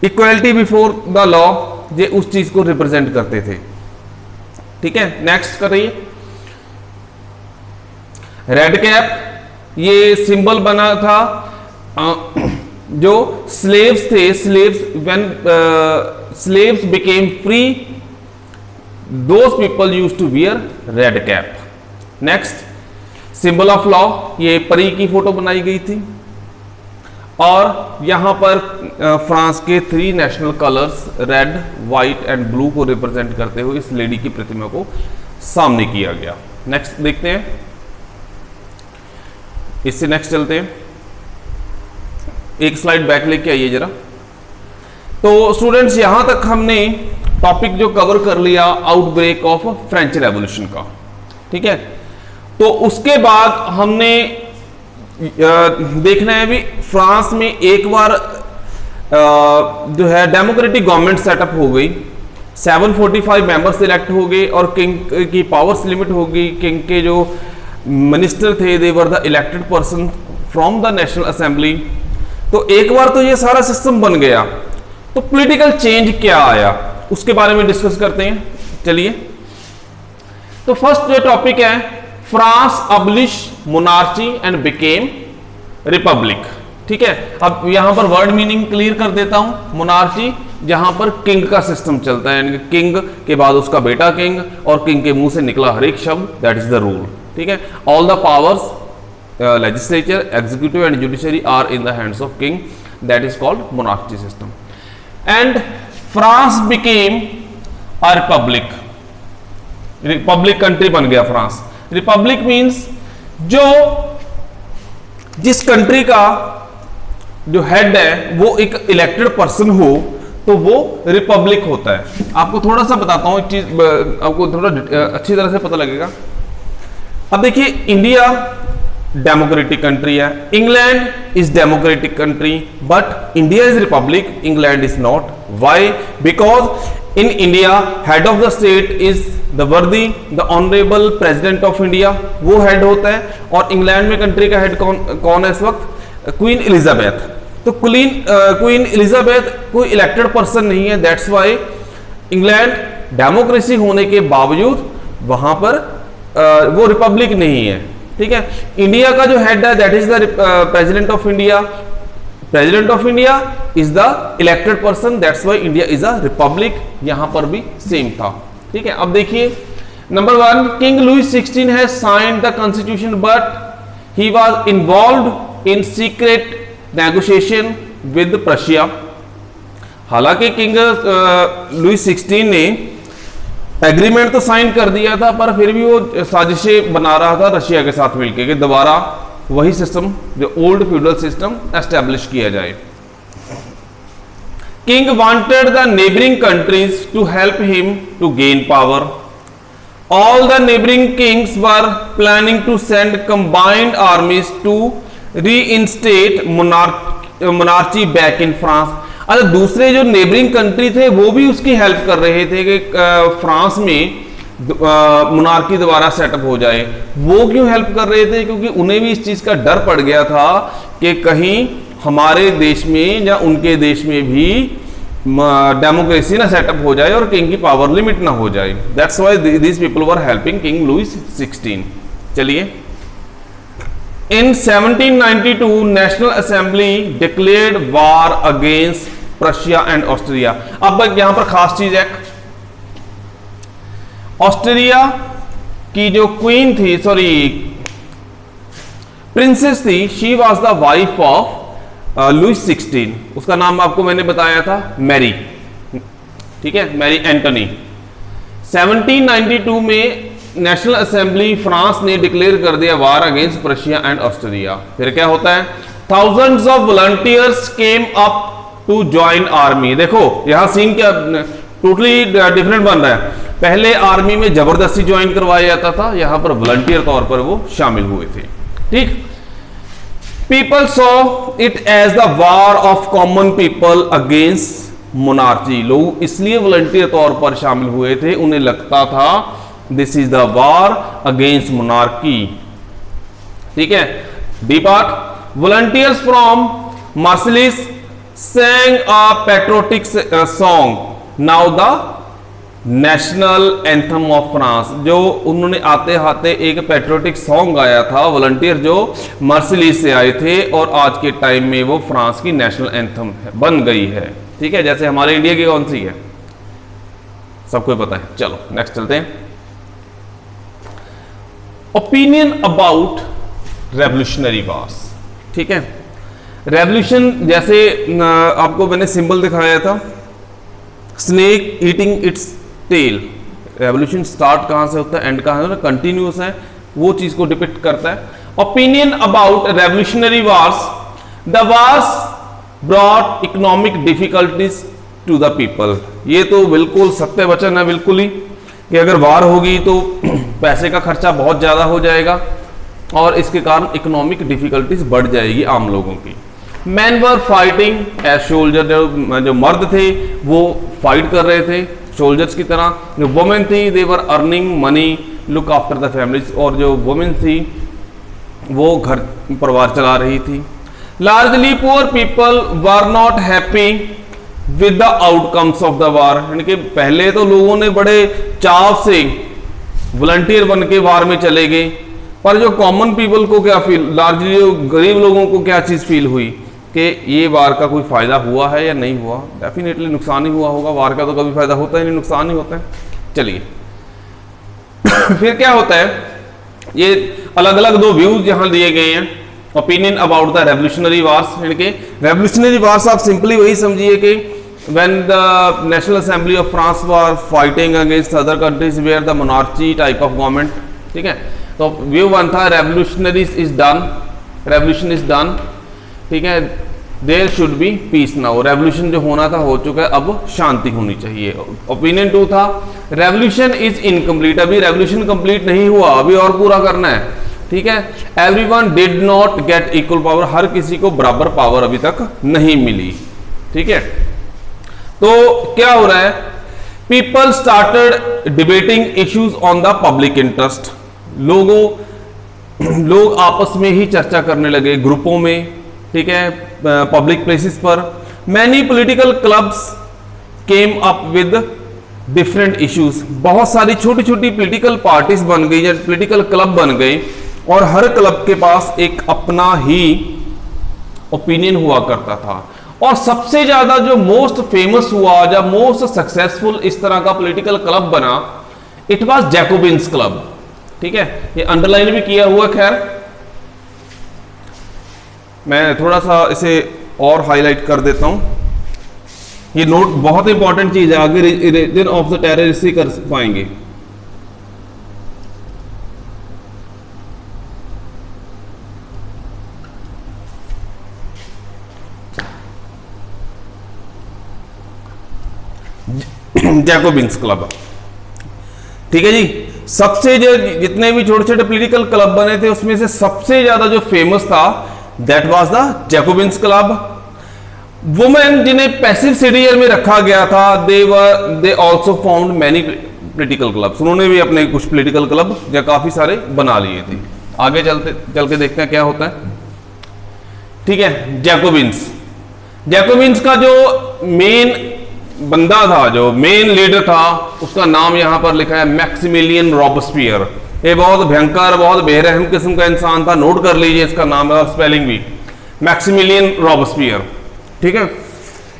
इक्वलिटी बिफोर द लॉ, ये उस चीज को रिप्रेजेंट करते थे, ठीक है। नेक्स्ट करिए, रेड कैप, ये सिंबल बना था जो स्लेव्स थे, when slaves became free those people used to wear red cap. Next, symbol of law, ये परी की फोटो बनाई गई थी। और यहां पर फ्रांस के 3 national colours red, white and blue को रिप्रेजेंट करते हुए इस लेडी की प्रतिमा को सामने किया गया। नेक्स्ट देखते हैं, इससे नेक्स्ट चलते हैं। एक स्लाइड बैक लेके आइए जरा। तो स्टूडेंट्स, यहां तक हमने टॉपिक जो कवर कर लिया आउटब्रेक ऑफ फ्रेंच रेवोल्यूशन का, ठीक है। तो उसके बाद हमने देखना है भी फ्रांस में एक बार जो है डेमोक्रेटिक गवर्नमेंट सेटअप हो गई, 745 मेंबर्स इलेक्ट हो गए और किंग की पावर्स लिमिट हो गई। किंग के जो मिनिस्टर थे they were the elected person from the national assembly. तो एक बार तो ये सारा सिस्टम बन गया, तो पॉलिटिकल चेंज क्या आया उसके बारे में डिस्कस करते हैं। चलिए, तो फर्स्ट जो टॉपिक है, France abolish monarchy and became republic, ठीक है। अब यहां पर वर्ड मीनिंग क्लियर कर देता हूं। मोनार्ची जहां पर किंग का सिस्टम चलता है, किंग के बाद उसका बेटा किंग और किंग के मुंह से निकला हर एक शब्द, दैट इज द रूल, ठीक है। All the powers legislature, executive and judiciary are in the hands of king, that is called monarchy system. And France became a republic, republic country बन गया फ्रांस। रिपब्लिक मींस जो जिस country का जो head है वो एक इलेक्टेड पर्सन हो तो वो रिपब्लिक होता है। आपको थोड़ा सा बताता हूं एक चीज, आपको थोड़ा अच्छी तरह से पता लगेगा। अब देखिए, इंडिया डेमोक्रेटिक कंट्री है, England is democratic country but India is republic, England is not. Why? Because in India head of the state is the worthy the honourable president of India, वो हेड होता है। और England में country का head कौन है इस वक्त? Queen Elizabeth. तो क्वीन एलिजाबेथ कोई इलेक्टेड पर्सन नहीं है, दैट्स वाई इंग्लैंड डेमोक्रेसी होने के बावजूद वहां पर वो रिपब्लिक नहीं है। ठीक है, इंडिया का जो हेड है that is the president of India, president of India is the elected person, that's why India is a republic. यहां पर भी सेम था। ठीक है, अब देखिए number 1, king Louis 16 has signed the constitution but he was involved in secret negotiation with Prussia. हालांकि king Louis 16 ने एग्रीमेंट तो साइन कर दिया था, पर फिर भी वो साजिशें बना रहा था रशिया के साथ मिलकर कि दोबारा वही सिस्टम, जो ओल्ड फ्यूडल सिस्टम एस्टेब्लिश किया जाए। King wanted the neighboring countries to help him to gain power. All the neighboring kings were planning to send combined armies to reinstate monarchy back in France. अच्छा, दूसरे जो neighbouring country थे वो भी उसकी help कर रहे थे कि फ्रांस में मोनार्की दोबारा सेटअप हो जाए। वो क्यों हेल्प कर रहे थे? क्योंकि उन्हें भी इस चीज का डर पड़ गया था कि कहीं हमारे देश में या उनके देश में भी डेमोक्रेसी ना सेटअप हो जाए और किंग की पावर लिमिट ना हो जाए। That's why these people were helping king Louis 16। चलिए, in 1792 national assembly declared war against Prussia and Austria. अब यहां पर खास चीज है, ऑस्ट्रिया की जो क्वीन थी, सॉरी प्रिंसेस थी, she was the wife of Louis 16। उसका नाम आपको मैंने बताया था मैरी। ठीक है, मैरी एंटनी। 1792 में नेशनल असेंबली फ्रांस ने डिक्लेयर कर दिया war against Prussia and Austria. फिर क्या होता है? Thousands of volunteers came up to join army. देखो यहां सीन क्या टोटली डिफरेंट बन रहा है। पहले आर्मी में जबरदस्ती ज्वाइन करवाया जाता था, यहां पर वॉलंटियर तौर पर वो शामिल हुए थे। ठीक, people saw it as the war of common people against monarchy. लोग इसलिए वॉलंटियर तौर पर शामिल हुए थे, उन्हें लगता था this is the war against monarchy. ठीक है, D part, volunteers from Marseilles sang a patriotic song, now the national anthem of France. जो उन्होंने आते आते एक पेट्रियोटिक सॉन्ग गाया था, वॉलंटियर जो मार्सिलीज से आए थे, और आज के टाइम में वो फ्रांस की नेशनल एंथम बन गई है। ठीक है, जैसे हमारे इंडिया की कौन सी है सबको पता है। चलो नेक्स्ट चलते हैं। Opinion about revolutionary wars. ठीक है, रेवोल्यूशन जैसे आपको मैंने सिंबल दिखाया था, snake eating its tail. Revolution start कहां से होता है, एंड कहां है, कंटिन्यूस है, वो चीज को डिपिक्ट करता है। Opinion about revolutionary wars, the wars brought economic difficulties to the people. ये तो बिल्कुल सत्य वचन है, बिल्कुल ही, कि अगर वार होगी तो पैसे का खर्चा बहुत ज्यादा हो जाएगा और इसके कारण इकोनॉमिक डिफिकल्टीज बढ़ जाएगी आम लोगों की। Men were fighting as soldier, जो मर्द थे वो फाइट कर रहे थे सोल्जर्स की तरह। जो वुमेन थी they were earning money look after the families, और जो वुमेन थी वो घर परिवार चला रही थी। Largely poor people were not happy with the outcomes of the war. यानी कि पहले तो लोगों ने बड़े चाव से वॉलंटियर बन के वार में चले गए, पर जो कॉमन पीपल को क्या फील, लार्जली गरीब लोगों को क्या चीज़ फील हुई कि ये वार का कोई फायदा हुआ है या नहीं हुआ। डेफिनेटली नुकसान ही हुआ होगा, वार का तो कभी फायदा होता ही नहीं, नुकसान ही होता है। चलिए फिर क्या होता है, ये अलग अलग दो व्यूज यहां दिए गए हैं। Opinion about the revolutionary wars, यानी कि रेवोल्यूशनरी वार्स आप सिंपली वही समझिए कि when the national assembly of France war fighting against other countries where the monarchy type of government. ठीक है, तो व्यू वन था revolutionaries is done, revolution is done. ठीक है, there should be peace now, revolution जो होना था हो चुका है, अब शांति होनी चाहिए। ओपिनियन टू था रेवोल्यूशन इज इनकम्प्लीट, अभी रेवोल्यूशन कंप्लीट नहीं हुआ, अभी और पूरा करना है। ठीक है। Everyone did not get equal power, हर किसी को बराबर पावर अभी तक नहीं मिली, ठीक है। तो क्या हो रहा है, people started debating issues on the public interest, लोग आपस में ही चर्चा करने लगे ग्रुपों में, ठीक है, पब्लिक प्लेसेस पर। Many political clubs came up with different issues, बहुत सारी छोटी छोटी पॉलिटिकल पार्टीज बन गई या पॉलिटिकल क्लब बन गई, और हर क्लब के पास एक अपना ही ओपिनियन हुआ करता था। और सबसे ज्यादा जो मोस्ट फेमस हुआ, जब मोस्ट सक्सेसफुल इस तरह का पॉलिटिकल क्लब बना, इट वाज जैकोबिन्स क्लब, ठीक है। ये अंडरलाइन भी किया हुआ, खैर मैं थोड़ा सा इसे और हाईलाइट कर देता हूं। ये नोट बहुत इंपॉर्टेंट चीज है, आगे रीजन ऑफ द टेरर इसी कर पाएंगे। जैकोबिन्स क्लब, ठीक है जी। सबसे जो जितने भी छोटे छोटे पॉलिटिकल क्लब बने थे उसमें से सबसे ज्यादा जो फेमस था that was the Jacobins club. Women जिन्हें पैसिव सिटीजन में रखा गया था, they also found many political clubs, उन्होंने भी अपने कुछ पॉलिटिकल क्लब या काफी सारे बना लिए थे। आगे चल के देखते हैं क्या होता है, ठीक है। जैकोबिन्स का जो मेन बंदा था, जो मेन लीडर था, उसका नाम यहां पर लिखा है मैक्सिमिलियन रॉबस्पियर। ये बहुत भयंकर, बहुत बेरहम किस्म का इंसान था, नोट कर लीजिए इसका नाम और स्पेलिंग भी, मैक्सिमिलियन रॉबस्पियर, ठीक है।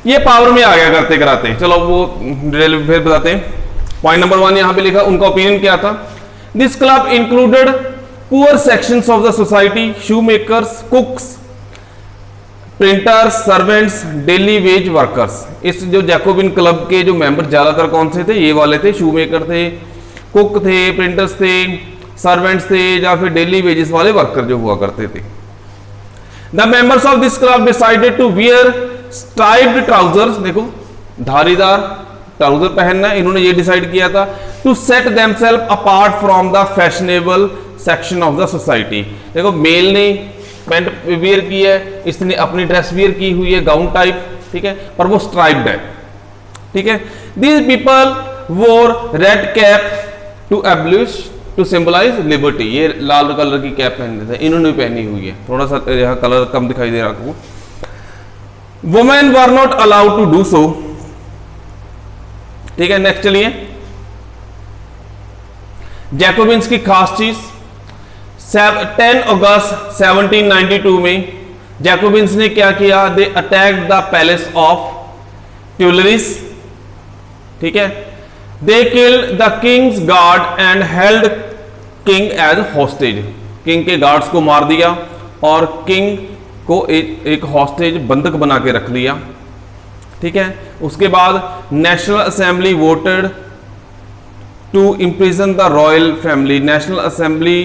ये पावर में आ गया करते कराते, चलो वो फिर बताते हैं। पॉइंट नंबर 1 यहां पे लिखा, उनका ओपिनियन क्या था। This club included poor sections of the society, shoe makers, कुक्स, printers, servants, daily veg workers. इस जो जैकोबिन क्लब के जो मेंबर ज्यादातर कौन से थे, ये वाले थे, शू मेकर थे, कुक थे, प्रिंटर्स थे, सर्वेंट्स थे, या फिर डेली वेजेस वाले वर्कर जो हुआ करते थे। The members of this club decided to wear striped trousers, देखो धारीदार ट्राउजर पहनना इन्होंने ये डिसाइड किया था, to set themselves apart from the fashionable section of the society. देखो मेल ने पैंट वियर की है, इसने अपनी ड्रेस वियर की हुई है गाउन टाइप, ठीक है, पर वो स्ट्राइप्ड है, ठीक है। These people wore red cap to abolish to symbolise liberty, ये लाल कलर की कैप पहनते थे, इन्होंने पहनी हुई है, थोड़ा सा यहाँ कलर कम दिखाई दे रहा आपको। Women were not allowed to do so, ठीक है। नेक्स्ट चलिए, जैकोबिन्स की खास चीज, 10 अगस्त 1792 में जैकोबिन्स ने क्या किया, they attacked the palace of Tuileries, ठीक है। They killed the king's guard and held king as hostage, king के गार्ड्स को मार दिया और किंग को एक हॉस्टेज बंधक बना के रख लिया, ठीक है। उसके बाद national assembly voted to imprison the royal family, national assembly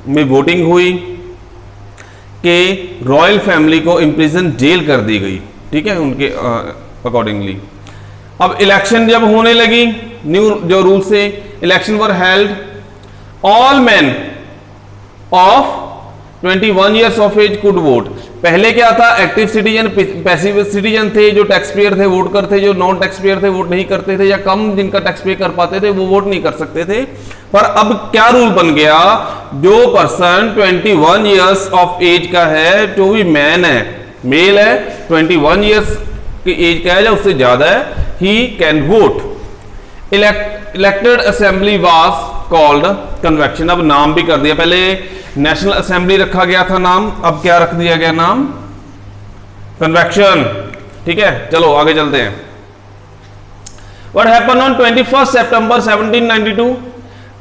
में वोटिंग हुई कि रॉयल फैमिली को इम्प्रिजन जेल कर दी गई, ठीक है, उनके अकॉर्डिंगली। अब इलेक्शन जब होने लगी, न्यू जो रूल से election were held, all man of 21 years of age could vote. पहले क्या था, एक्टिव सिटीजन, पैसिव सिटीजन थे, जो टैक्स पेयर थे वोट करते, जो नॉन टैक्स पेयर थे वोट नहीं करते थे, या कम जिनका टैक्स पे कर पाते थे वो वोट नहीं कर सकते थे। पर अब क्या रूल बन गया, जो पर्सन 21 ईयर्स ऑफ एज का है, जो भी मैन है, मेल है, 21 ईयर्स की एज का है या उससे ज्यादा है, he can vote. Elected assembly was called convection, अब नाम भी कर दिया, पहले नेशनल असेंबली रखा गया था नाम, अब क्या रख दिया गया नाम, कन्वेक्शन, ठीक है। चलो आगे चलते हैं। What happened on 21 September 1792,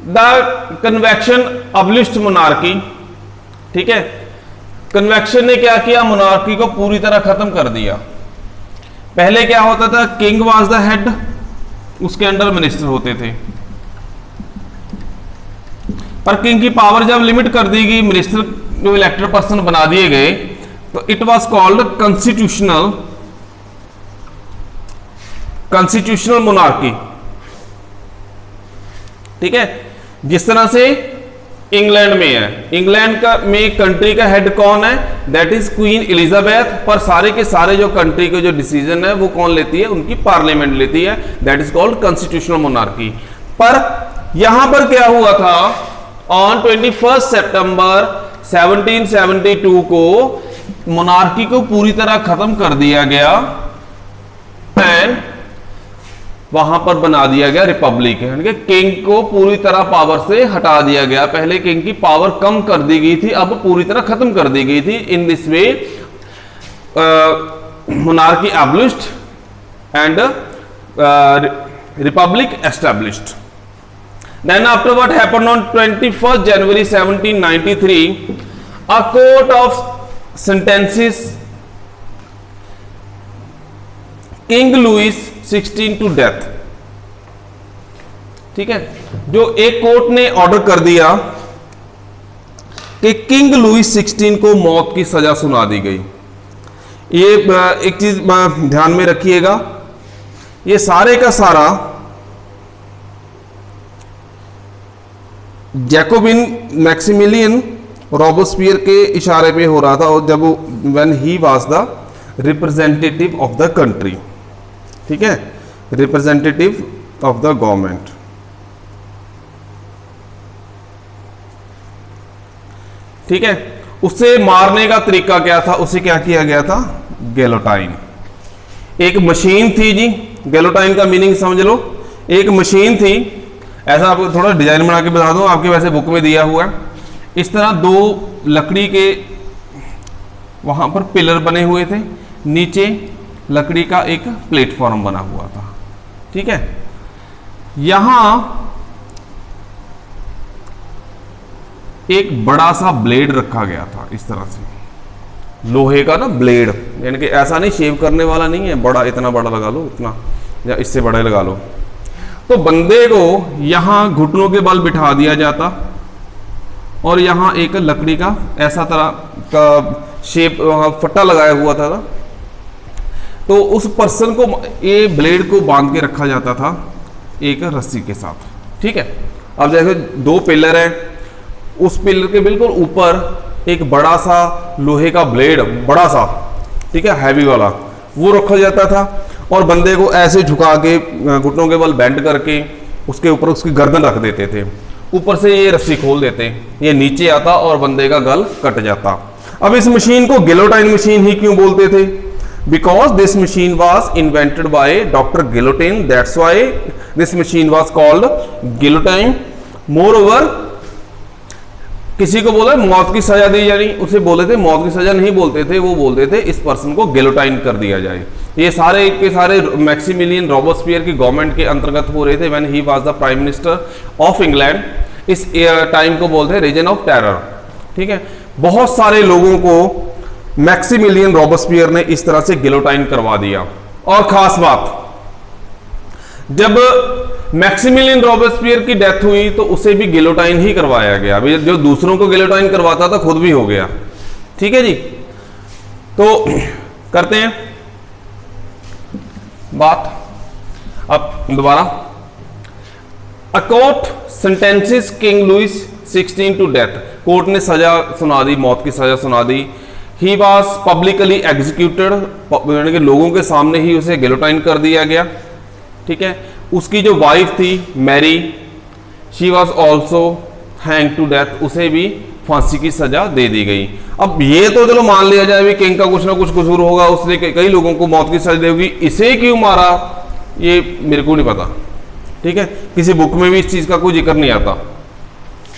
the convention abolished monarchy, ठीक है। कन्वेक्शन ने क्या किया, मोनार्की को पूरी तरह खत्म कर दिया। पहले क्या होता था, किंग वाज द हेड, उसके अंडर मिनिस्टर होते थे, पर किंग की पावर जब लिमिट कर दी गई, मिनिस्टर जो इलेक्टेड पर्सन बना दिए गए, तो it was called constitutional monarchy, ठीक है। जिस तरह से इंग्लैंड में है। इंग्लैंड का में कंट्री का हेड कौन है? That is queen Elizabeth. पर सारे के सारे जो कंट्री के जो डिसीजन है वो कौन लेती है? उनकी पार्लियामेंट लेती है। That is called constitutional monarchy. पर यहां पर क्या हुआ था? ऑन 21 सितंबर 1772 को मोनार्की को पूरी तरह खत्म कर दिया गया एंड वहां पर बना दिया गया रिपब्लिक। यानी कि किंग को पूरी तरह पावर से हटा दिया गया। पहले किंग की पावर कम कर दी गई थी, अब पूरी तरह खत्म कर दी गई थी। In this way monarchy abolished and republic established. Then after what happened on 21st January 1793, a court of sentences King Louis XVI to death। ठीक है, जो एक कोर्ट ने ऑर्डर कर दिया कि किंग लुइस 16 को मौत की सजा सुना दी गई। ये एक चीज ध्यान में रखिएगा, ये सारे का सारा जैकोबिन मैक्सिमिलियन रॉबस्पियर के इशारे पे हो रहा था, और जब when he was the representative of the country. ठीक है, रिप्रेजेंटेटिव ऑफ द गवर्नमेंट। ठीक है, उसे मारने का तरीका क्या था? उसे क्या किया गया था? गेलोटाइन। एक मशीन थी जी, गेलोटाइन का मीनिंग समझ लो। एक मशीन थी, ऐसा आपको थोड़ा डिजाइन बना के बता दूं, आपके वैसे बुक में दिया हुआ है। इस तरह दो लकड़ी के वहां पर पिलर बने हुए थे, नीचे लकड़ी का एक प्लेटफॉर्म बना हुआ था। ठीक है, यहां एक बड़ा सा ब्लेड रखा गया था, इस तरह से लोहे का ना ब्लेड, यानी कि ऐसा नहीं शेव करने वाला नहीं है, बड़ा इतना बड़ा लगा लो, इतना या इससे बड़ा लगा लो। तो बंदे को यहां घुटनों के बल बिठा दिया जाता और यहां एक लकड़ी का ऐसा तरह का शेप फट्टा लगाया हुआ था। तो उस पर्सन को ये ब्लेड को बांध के रखा जाता था एक रस्सी के साथ। ठीक है, अब जैसे दो पिलर है, उस पिलर के बिल्कुल ऊपर एक बड़ा सा लोहे का ब्लेड, बड़ा सा, ठीक है, हैवी वाला, वो रखा जाता था और बंदे को ऐसे झुका के घुटनों के बल बेंड करके उसके ऊपर उसकी गर्दन रख देते थे। ऊपर से ये रस्सी खोल देते, ये नीचे आता और बंदे का गल कट जाता। अब इस मशीन को गिलोटाइन मशीन ही क्यों बोलते थे? Because this machine was invented by doctor Guillotin, that's why this machine was called guillotine. Moreover, किसी को बोला मौत की सजा दी जानी, उसे बोले थे मौत की सजा नहीं बोलते थे, वो बोलते थे इस पर्सन को गिलोटाइन कर दिया जाए। ये सारे के सारे मैक्सिमिलियन रॉबस्पियर की गवर्नमेंट के अंतर्गत हो रहे थे when he was the prime minister of England. इस टाइम को बोलते हैं रीजन ऑफ टेरर। ठीक है, बहुत सारे लोगों को मैक्सिमिलियन रॉबस्पियर ने इस तरह से गिलोटाइन करवा दिया। और खास बात, जब मैक्सिमिलियन रॉबस्पियर की डेथ हुई तो उसे भी गिलोटाइन ही करवाया गया। अभी जो दूसरों को गिलोटाइन करवाता था खुद भी हो गया। ठीक है जी, तो करते हैं बात अब दोबारा। A court sentences king Louis 16 to death. Court ने सजा सुना दी, मौत की सजा सुना दी। ही वॉज पब्लिकली एग्जीक्यूटेड, यानी कि लोगों के सामने ही उसे गिलोटाइन कर दिया गया। ठीक है, उसकी जो वाइफ थी Marie, she was also hang to death, उसे भी फांसी की सजा दे दी गई। अब ये तो चलो मान लिया जाए भी किंग का कुछ ना कुछ कसूर होगा, उसने कई लोगों को मौत की सजा देगी, इसे क्यों मारा ये मेरे को नहीं पता। ठीक है, किसी बुक में भी इस चीज का कोई जिक्र नहीं आता।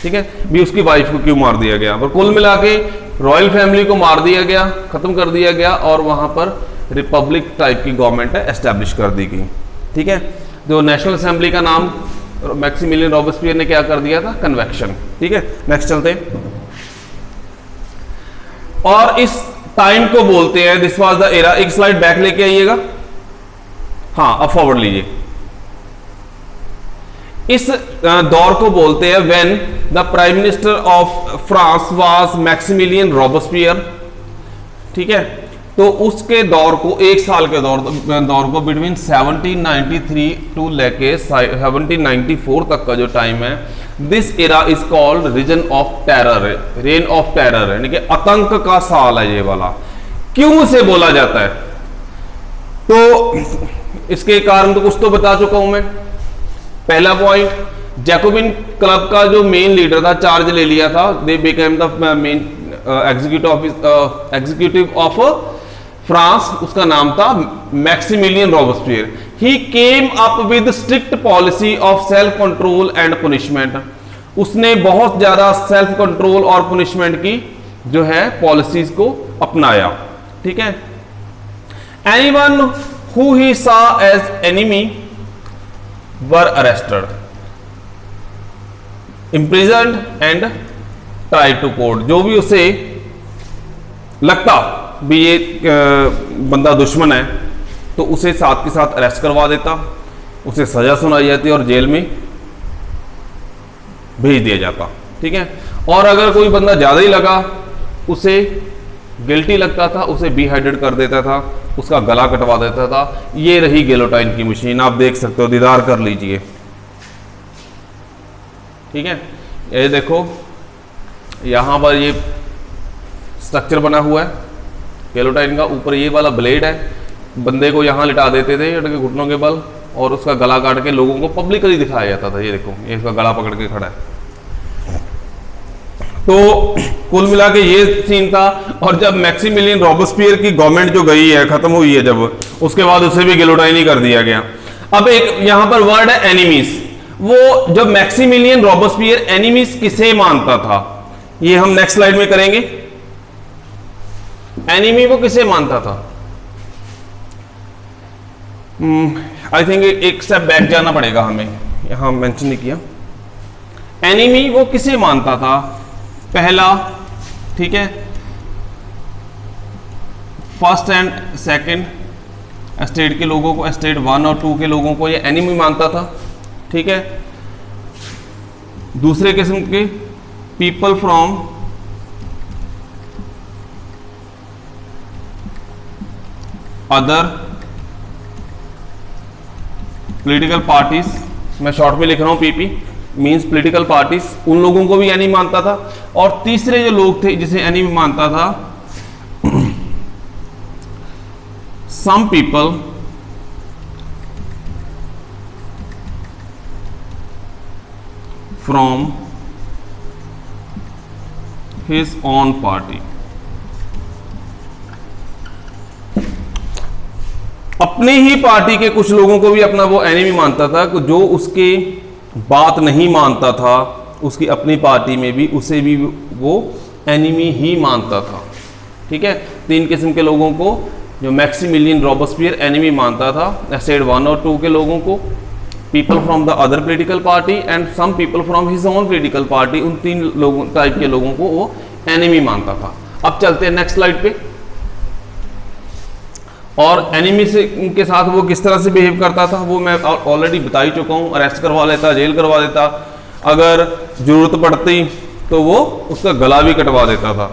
ठीक है, भी उसकी वाइफ को क्यों मार दिया गया, पर कुल मिला के रॉयल फैमिली को मार दिया गया, खत्म कर दिया गया और वहां पर रिपब्लिक टाइप की गवर्नमेंट है एस्टैब्लिश कर दी गई। ठीक है, जो नेशनल असेंबली का नाम मैक्सिमिलियन रॉबस्पियर ने क्या कर दिया था? कन्वेक्शन। ठीक है, नेक्स्ट चलते हैं। और इस टाइम को बोलते हैं, दिस वाज द एरा। एक स्लाइड बैक लेके आइएगा, हाँ अब फॉरवर्ड लीजिए। इस दौर को बोलते हैं when the prime minister of France was Maximilien Robespierre. ठीक है, तो उसके दौर को, एक साल के दौर को बिटवीन 1793 टू लेके 1794 तक का जो टाइम है, this era is called region of terror, reign of terror, यानी कि आतंक का साल है ये वाला। क्यों उसे बोला जाता है? तो इसके कारण तो कुछ तो बता चुका हूं मैं। पहला पॉइंट, जैकोबिन क्लब का जो मेन लीडर था, चार्ज ले लिया था, they became the main executive of France, उसका नाम था Maximilien Robespierre. He came up with strict policy of self control and punishment. उसने बहुत ज्यादा सेल्फ कंट्रोल और पनिशमेंट की जो है पॉलिसीज को अपनाया। ठीक है। Anyone who he saw as enemy were arrested, imprisoned and try to court. जो भी उसे लगता भी ये बंदा दुश्मन है तो उसे साथ के साथ अरेस्ट करवा देता, उसे सजा सुनाई जाती और जेल में भेज दिया जाता। ठीक है। और अगर कोई बंदा ज्यादा ही लगा, उसे गिल्टी लगता था, उसे बिहाइडेड कर देता था, उसका गला कटवा देता था। ये रही गिलोटाइन की मशीन, आप देख सकते हो, दीदार कर लीजिए। ठीक है। ये देखो यहां पर ये स्ट्रक्चर बना हुआ है गिलोटाइन का, ऊपर ये वाला ब्लेड है, बंदे को यहां लिटा देते थे घुटनों के बल और उसका गला काट के लोगों को पब्लिकली दिखाया जाता था। ये देखो, ये इसका गला पकड़ के खड़ा है। तो कुल मिला के ये सीन था। और जब मैक्सिमिलियन रॉबस्पियर की गवर्नमेंट जो गई है, खत्म हुई है, जब उसके बाद उसे भी गिलोटाइन ही कर दिया गया। अब एक यहां पर वर्ड है एनिमीज। वो जब मैक्सिमिलियन रॉबस्पियर एनिमीज किसे मानता था, ये हम नेक्स्ट स्लाइड में करेंगे। एनिमी वो किसे मानता था? आई थिंक एक स्टेप बैक जाना पड़ेगा हमें, यहां मेंशन नहीं किया। एनिमी वो किसे मानता था? पहला, ठीक है, फर्स्ट एंड सेकंड स्टेट के लोगों को, स्टेट 1 और 2 के लोगों को ये एनिमी मानता था। ठीक है। दूसरे किस्म के people from other political parties, मैं शॉर्ट में लिख रहा हूं, पीपी मींस पॉलिटिकल पार्टीज, उन लोगों को भी एनिमी मानता था। और तीसरे जो लोग थे जिसे एनिमी मानता था, some people from his own party. अपने ही पार्टी के कुछ लोगों को भी अपना वो एनिमी मानता था। जो उसके बात नहीं मानता था उसकी अपनी पार्टी में भी, उसे भी वो एनिमी ही मानता था। ठीक है। 3 किस्म के लोगों को जो मैक्सिमिलियन रॉबस्पियर एनिमी मानता था, स्टेट 1 और 2 के लोगों को, people from the other political party and some people from his own political party, उन 3 लोगों टाइप के लोगों को वो एनिमी मानता था। अब चलते हैं नेक्स्ट स्लाइड पे। और एनिमी से के साथ वो किस तरह से बिहेव करता था वो मैं ऑलरेडी बता ही चुका हूँ। अरेस्ट करवा लेता, जेल करवा देता, अगर जरूरत पड़ती तो वो उसका गला भी कटवा देता था।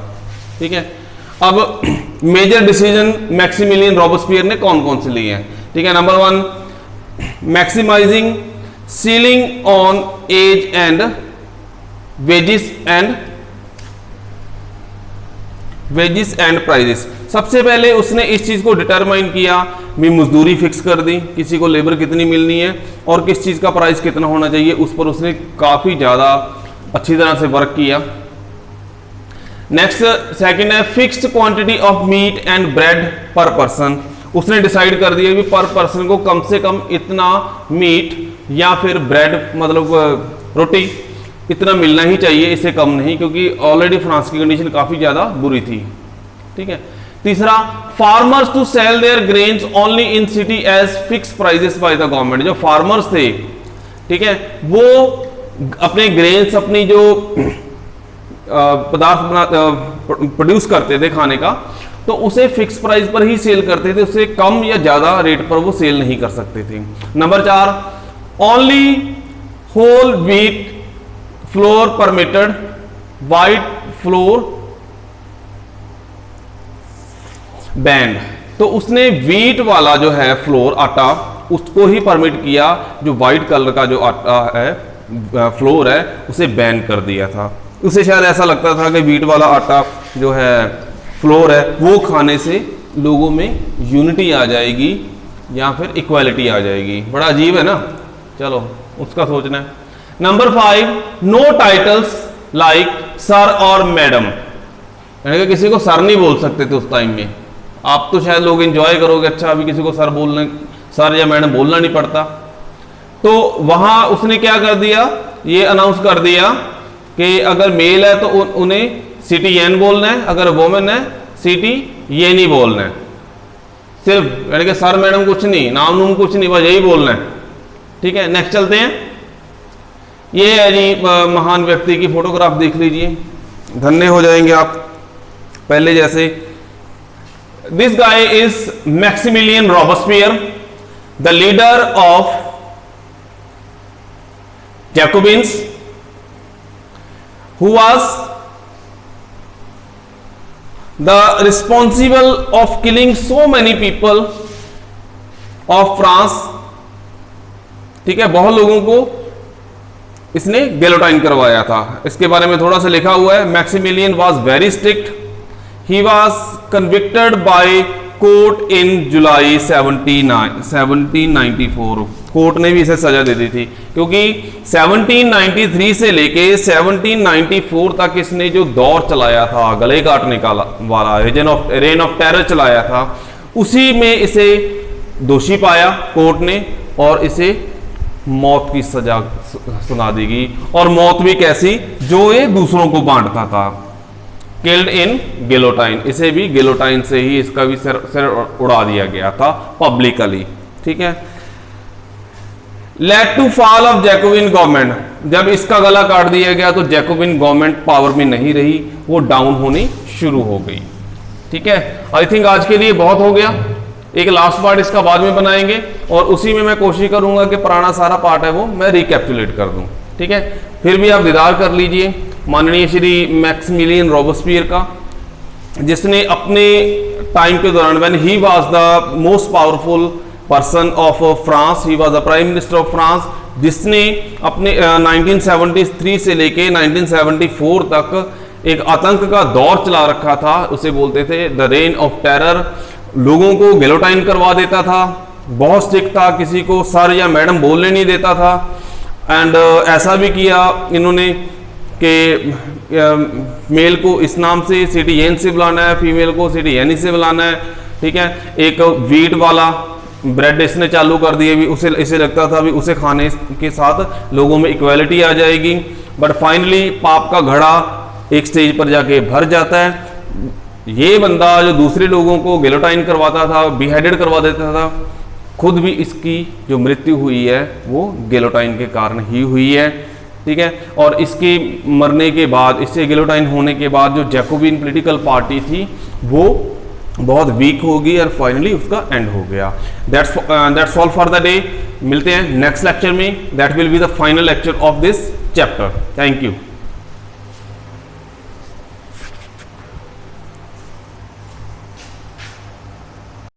ठीक है। अब मेजर डिसीजन मैक्सिमिलियन रॉबस्पियर ने कौन कौन से लिए हैं? ठीक है। Number 1, maximizing ceiling on age and wages and prices. सबसे पहले उसने इस चीज को डिटरमाइन किया, भी मजदूरी फिक्स कर दी, किसी को लेबर कितनी मिलनी है और किस चीज का प्राइस कितना होना चाहिए, उस पर उसने काफी ज्यादा अच्छी तरह से वर्क किया। नेक्स्ट, सेकंड है fixed quantity of meat and bread पर पर्सन। उसने डिसाइड कर दिया कि पर पर्सन को कम से कम इतना मीट या फिर ब्रेड मतलब रोटी इतना मिलना ही चाहिए, इससे कम नहीं, क्योंकि ऑलरेडी फ्रांस की कंडीशन काफी ज्यादा बुरी थी। ठीक है। तीसरा, farmers to sell their grains only in city as fix prices by the government. जो फार्मर्स थे, ठीक है, वो अपने ग्रेन्स, अपनी जो पदार्थ प्रोड्यूस करते थे खाने का, तो उसे फिक्स प्राइस पर ही सेल करते थे, उससे कम या ज्यादा रेट पर वो सेल नहीं कर सकते थे। Number 4, only whole wheat flour permitted, white flour banned, तो उसने वीट वाला जो है फ्लोर आटा उसको ही परमिट किया, जो वाइट कलर का जो आटा है फ्लोर है उसे बैन कर दिया था। उसे शायद ऐसा लगता था कि वीट वाला आटा जो है फ्लोर है वो खाने से लोगों में यूनिटी आ जाएगी या फिर इक्वालिटी आ जाएगी। बड़ा अजीब है ना, चलो उसका सोचना है। Number 5, no titles like sir और मैडम, यानी कि किसी को सर नहीं बोल सकते थे उस टाइम में। आप तो शायद लोग एंजॉय करोगे, अच्छा अभी किसी को सर या मैडम बोलना नहीं पड़ता। तो वहां उसने क्या कर दिया, ये अनाउंस कर दिया कि अगर मेल है तो उन्हें सिटी एन बोलना है, अगर वोमेन है सिटी ये नहीं बोलना है, सिर्फ यानी कि सर मैडम कुछ नहीं, नाम नूम कुछ नहीं, बस यही बोलना है। ठीक है, नेक्स्ट चलते हैं। ये है जी महान व्यक्ति की फोटोग्राफ, देख लीजिए, धन्य हो जाएंगे आप पहले जैसे। This guy is Maximilien Robespierre, the leader of Jacobins, who was the responsible of killing so many people of France। ठीक है, बहुत लोगों को इसने गेलोटाइन करवाया था। इसके बारे में थोड़ा सा लिखा हुआ है। Maximilien was very strict, he was convicted by court in July 1794। Court ने भी इसे सजा दे दी थी, क्योंकि 1793 से लेके 1794 तक इसने जो दौर चलाया था गले काटने का वाला, रेन ऑफ टेरर चलाया था, उसी में इसे दोषी पाया कोर्ट ने और इसे मौत की सजा सुना दी गई। और मौत भी कैसी, जो ये दूसरों को बांटता था, किल्ड इन गिलोटाइन, इसे भी गिलोटाइन से ही इसका भी सिर उड़ा दिया गया था पब्लिकली। ठीक है, led to fall of Jacobin government, जब इसका गला काट दिया गया तो जैकोबिन गवर्नमेंट पावर में नहीं रही, वो डाउन होनी शुरू हो गई। ठीक है, आई थिंक आज के लिए बहुत हो गया, एक लास्ट पार्ट इसका बाद में बनाएंगे और उसी में मैं कोशिश करूंगा कि पुराना सारा पार्ट है वो मैं रिकैप्चुलेट कर दूं। ठीक है, फिर भी आप दीदार कर लीजिए माननीय श्री मैक्सिमिलियन रॉबस्पियर का, जिसने अपने टाइम के दौरान when he was the most powerful person of France, he was the prime minister of France, जिसने अपने 1973 से लेके 1974 तक एक आतंक का दौर चला रखा था। उसे बोलते थे द रेन ऑफ टेरर। लोगों को गिलोटाइन करवा देता था, बहुत स्ट्रिक्ट था, किसी को सर या मैडम बोलने नहीं देता था। एंड ऐसा भी किया इन्होंने कि मेल को इस नाम से सिटी एन से बुलाना है, फीमेल को सिटी एन से बुलाना है। ठीक है, एक वीट वाला ब्रेड इसने चालू कर दिए भी, उसे इसे लगता था भी उसे खाने के साथ लोगों में इक्वालिटी आ जाएगी। बट फाइनली पाप का घड़ा एक स्टेज पर जाके भर जाता है। ये बंदा जो दूसरे लोगों को गिलोटाइन करवाता था, बिहेडेड करवा देता था, खुद भी इसकी जो मृत्यु हुई है वो गिलोटाइन के कारण ही हुई है। ठीक है, और इसके मरने के बाद, इससे गिलोटाइन होने के बाद जो जैकोबिन पॉलिटिकल पार्टी थी वो बहुत वीक होगी और फाइनली उसका एंड हो गया। That's all for the day. मिलते हैं नेक्स्ट लेक्चर में, that will be the final lecture of this chapter. Thank you.